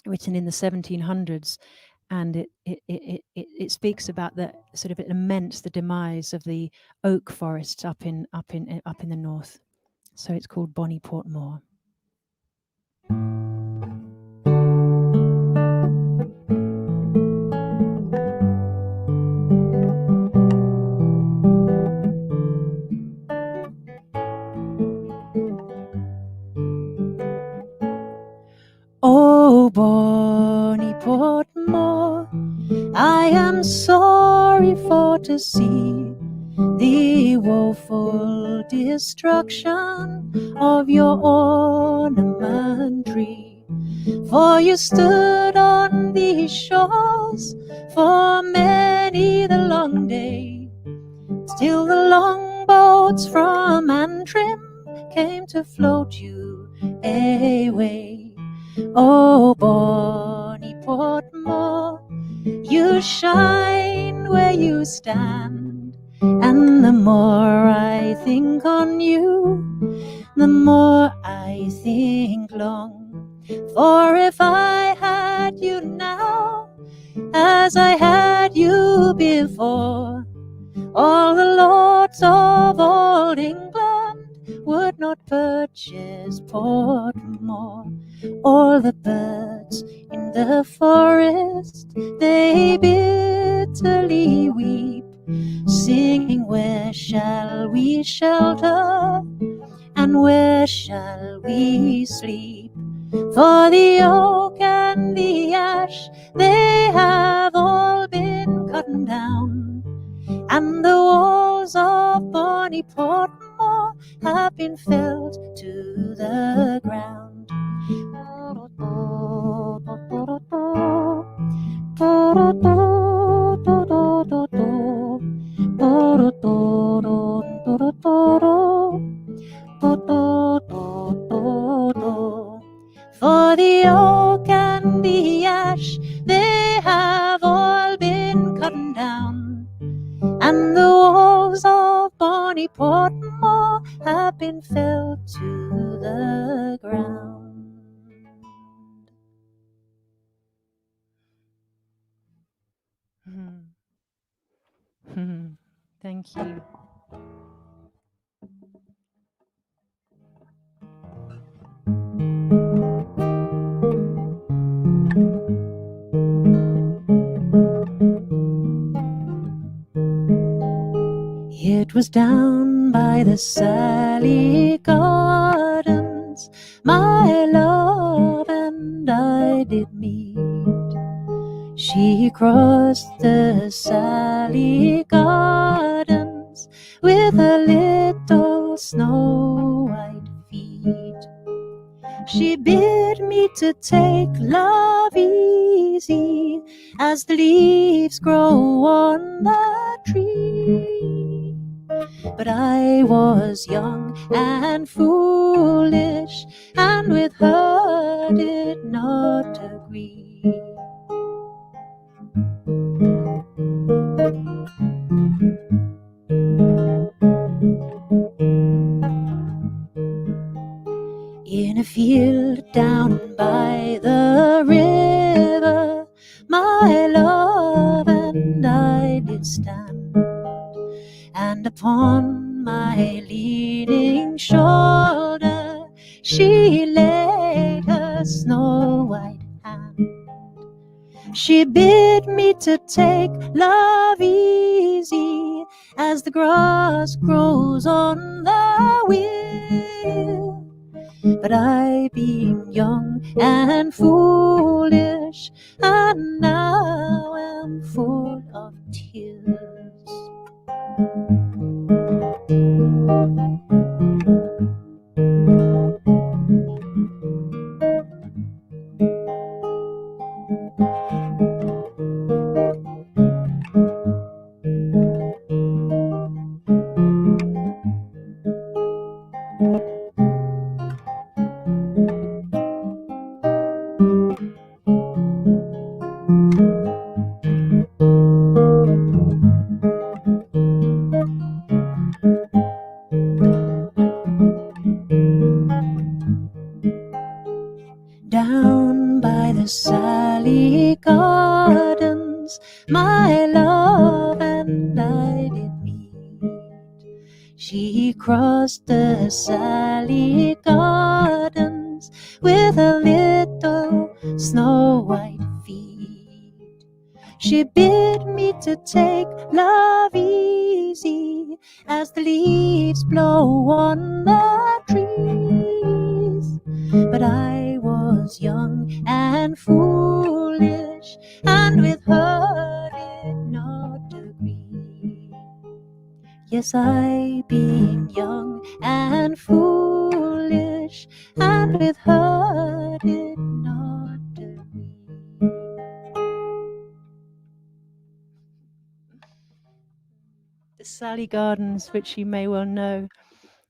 written in the 1700s, and it speaks about the sort of, it laments the demise of the oak forests up in the north. So it's called Bonnie Portmore. Oh, Bonnie Portmore, I am sorry for to see the woeful destruction of your ornamentry. For you stood on these shores for many the long day, still the longboats from Antrim came to float you away. Oh, Bonnie Portmore, you shine where you stand, and the more I think on you, the more I think long. For if I had you now, as I had you before, all the lords of old England would not purchase Portmore. All the birds in the forest, they bitterly weep, singing, where shall we shelter, and where shall we sleep? For the oak and the ash, they have all been cut down, and the walls of Bonnie Portmore have been felled to the ground. For the oak and the ash, they have all been cut down, and the walls of Bonnie Portmore have been felled to the ground. Thank you. It was down by the Sally Gardens, my love and I did meet. She crossed the Sally Gardens with her little snow white feet. She bid me to take love easy as the leaves grow on the tree. But I was young and foolish, and with her did not agree. In a field down by the river, my love and I did stand, and upon my leaning shoulder she laid her snow white hand. She bid me to take love easy as the grass grows on the wheel. But I, being young and foolish, and now am full of tears. Down by the Sally Gardens, my love and I did meet. She crossed the Sally Gardens with her little snow white feet. She bid me to take love easy as the leaves blow on the trees. But I was young and foolish, and with her did not agree. Yes, I, being young and foolish, and with her did not agree. The Sally Gardens, which you may well know,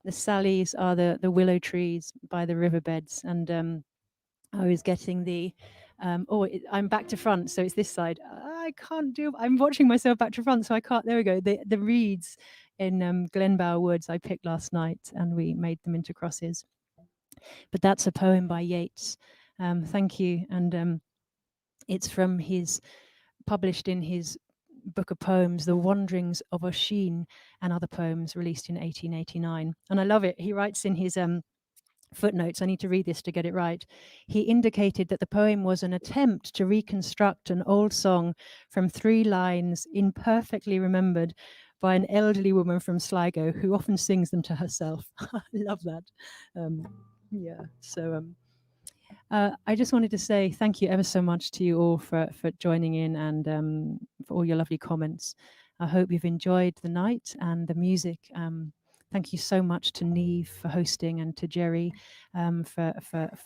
the Sallys are the willow trees by the riverbeds, and I was getting the I'm back to front, so it's this side. I can't do. I'm watching myself back to front, so I can't. There we go. The reeds in Glenbower Woods I picked last night, and we made them into crosses. But that's a poem by Yeats. Thank you, and it's from his published in his book of poems, The Wanderings of Oisin, and other poems released in 1889. And I love it. He writes in his footnotes, I need to read this to get it right. He indicated that the poem was an attempt to reconstruct an old song from 3 lines imperfectly remembered by an elderly woman from Sligo who often sings them to herself. I love that. I just wanted to say thank you ever so much to you all for joining in and for all your lovely comments. I hope you've enjoyed the night and the music. Thank you so much to Neve for hosting and to Jerry for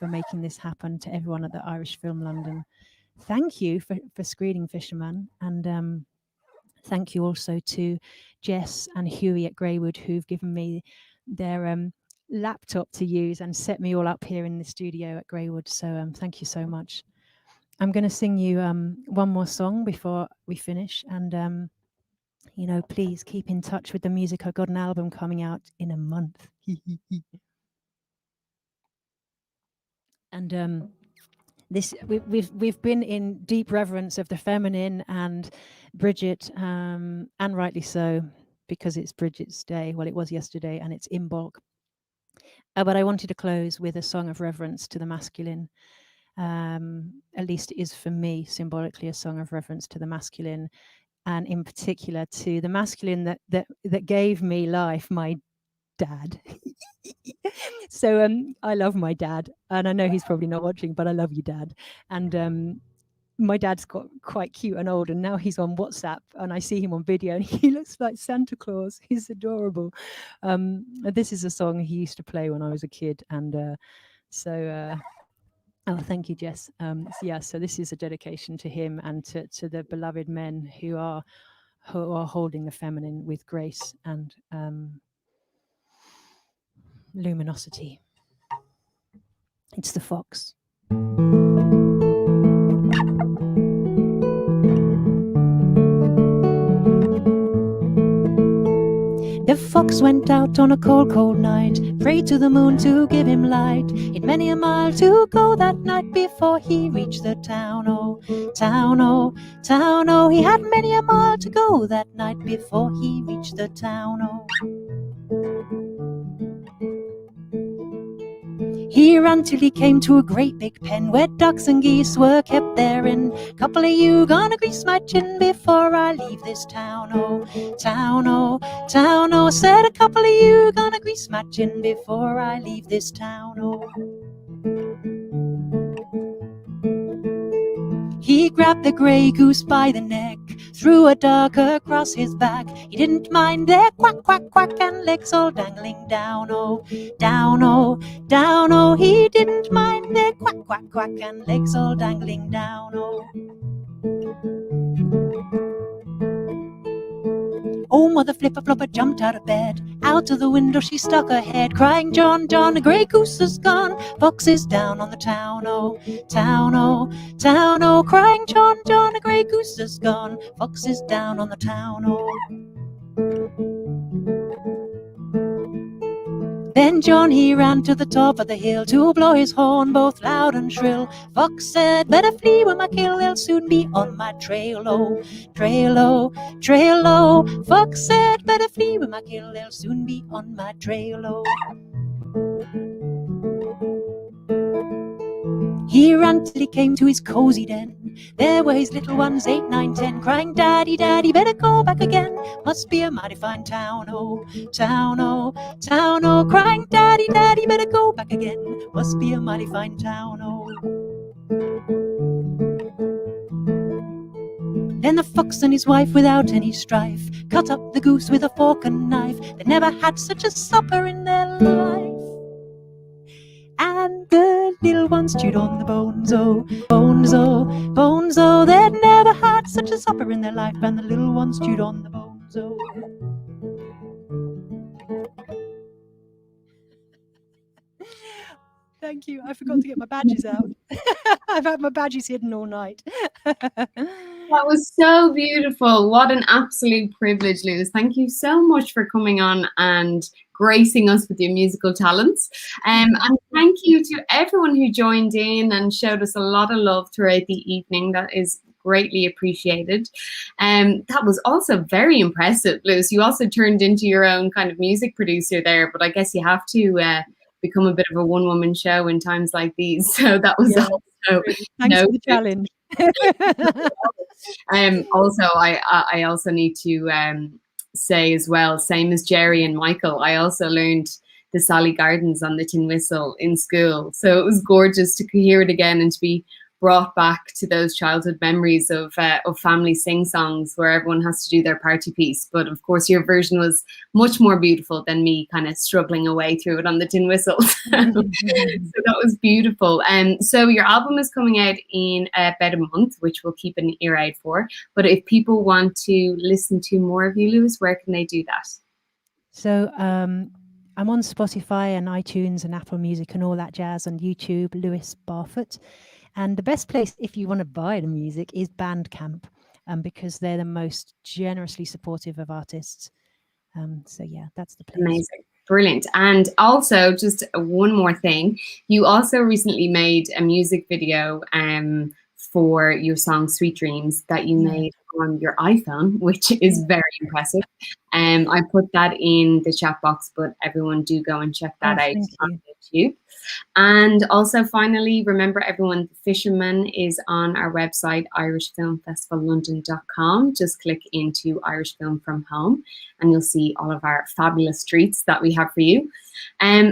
making this happen, to everyone at the Irish Film London. Thank you for screening Fisherman, and thank you also to Jess and Huey at Greywood who've given me their laptop to use and set me all up here in the studio at Greywood. So thank you so much. I'm going to sing you one more song before we finish, and you know, please keep in touch with the music. I've got an album coming out in a month. And this we've been in deep reverence of the feminine and Bridget, and rightly so, because it's Bridget's day. Well, it was yesterday, and it's Imbolc. But I wanted to close with a song of reverence to the masculine. At least it is for me, symbolically, a song of reverence to the masculine, and in particular to the masculine that gave me life, my dad. So I love my dad, and I know he's probably not watching, but I love you, Dad. And my dad's got quite cute and old, and now he's on WhatsApp, and I see him on video, and he looks like Santa Claus. He's adorable. This is a song he used to play when I was a kid, and oh, thank you, Jess. So this is a dedication to him and to the beloved men who are holding the feminine with grace and luminosity. It's the fox. The fox went out on a cold, cold night, prayed to the moon to give him light. He'd many a mile to go that night before he reached the town. Oh, town, oh, town, oh. He had many a mile to go that night before he reached the town. Oh. He ran till he came to a great big pen where ducks and geese were kept therein. Couple of you gonna grease my chin before I leave this town, oh, town, oh, town, oh. Said a couple of you gonna grease my chin before I leave this town, oh. He grabbed the grey goose by the neck, threw a duck across his back. He didn't mind their quack, quack, quack, and legs all dangling down, oh, down, oh, down, oh. He didn't mind their quack, quack, quack, and legs all dangling down, oh. Oh, Mother Flipper-Flopper jumped out of bed. Out of the window she stuck her head, crying, John, John, a grey goose is gone. Fox is down on the town, oh, town, oh, town, oh. Crying, John, John, a grey goose is gone. Fox is down on the town, oh. Then John he ran to the top of the hill to blow his horn both loud and shrill. Fox said, better flee with my kill, they'll soon be on my trail, oh, trail, oh, trail, oh. Fox said, better flee with my kill, they'll soon be on my trail, oh. He ran till he came to his cosy den. There were his little ones, 8, 9, 10, crying, Daddy, Daddy, better go back again. Must be a mighty fine town, oh, town, oh, town, oh. Crying, Daddy, Daddy, better go back again. Must be a mighty fine town, oh. Then the fox and his wife, without any strife, cut up the goose with a fork and knife. They never had such a supper in their life. And the little ones chewed on the bones, oh, bones, oh, bones, oh. They'd never had such a supper in their life, and the little ones chewed on the bones, oh. Thank you. I forgot to get my badges out. I've had my badges hidden all night. That was so beautiful. What an absolute privilege, Lewis. Thank you so much for coming on and gracing us with your musical talents. And thank you to everyone who joined in and showed us a lot of love throughout the evening. That is greatly appreciated. That was also very impressive, Lewis. You also turned into your own kind of music producer there, but I guess you have to become a bit of a one-woman show in times like these. So that was also thanks for the challenge. Also, I also need to say as well, same as Jerry and Michael, I also learned the Sally Gardens on the tin whistle in school. So it was gorgeous to hear it again and to be brought back to those childhood memories of family sing-songs where everyone has to do their party piece. But of course, your version was much more beautiful than me kind of struggling away through it on the tin whistle. So that was beautiful. So your album is coming out in about a month, which we'll keep an ear out for. But if people want to listen to more of you, Lewis, where can they do that? So I'm on Spotify and iTunes and Apple Music and all that jazz, on YouTube, Lewis Barfoot. And the best place if you want to buy the music is Bandcamp, because they're the most generously supportive of artists. So yeah, that's the place. Amazing. Brilliant. And also, just one more thing, you also recently made a music video for your song Sweet Dreams that you made on your iPhone, which is very impressive. I put that in the chat box, but everyone do go and check that out on YouTube. And also, finally, remember everyone, The Fisherman is on our website, irishfilmfestivallondon.com. Just click into Irish Film from Home and you'll see all of our fabulous treats that we have for you.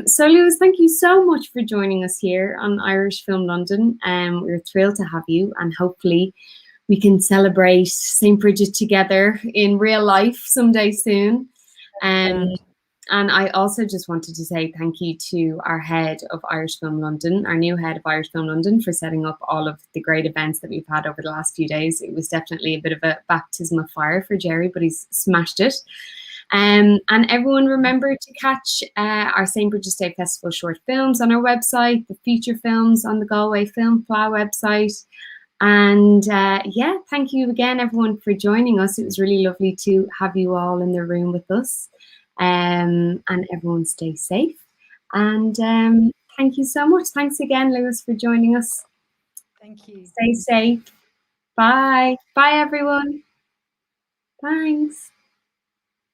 So, Lewis, thank you so much for joining us here on Irish Film London. We're thrilled to have you, and hopefully we can celebrate St. Bridget together in real life someday soon. And I also just wanted to say thank you to our head of Irish Film London, our new head of Irish Film London, for setting up all of the great events that we've had over the last few days. It was definitely a bit of a baptism of fire for Jerry, but he's smashed it. And everyone, remember to catch our St. Bridget's Day Festival short films on our website, the feature films on the Galway Film Plough website. And yeah, thank you again, everyone, for joining us. It was really lovely to have you all in the room with us. And everyone stay safe. And thank you so much. Thanks again, Lewis, for joining us. Thank you. Stay safe. Bye. Bye, everyone. Thanks.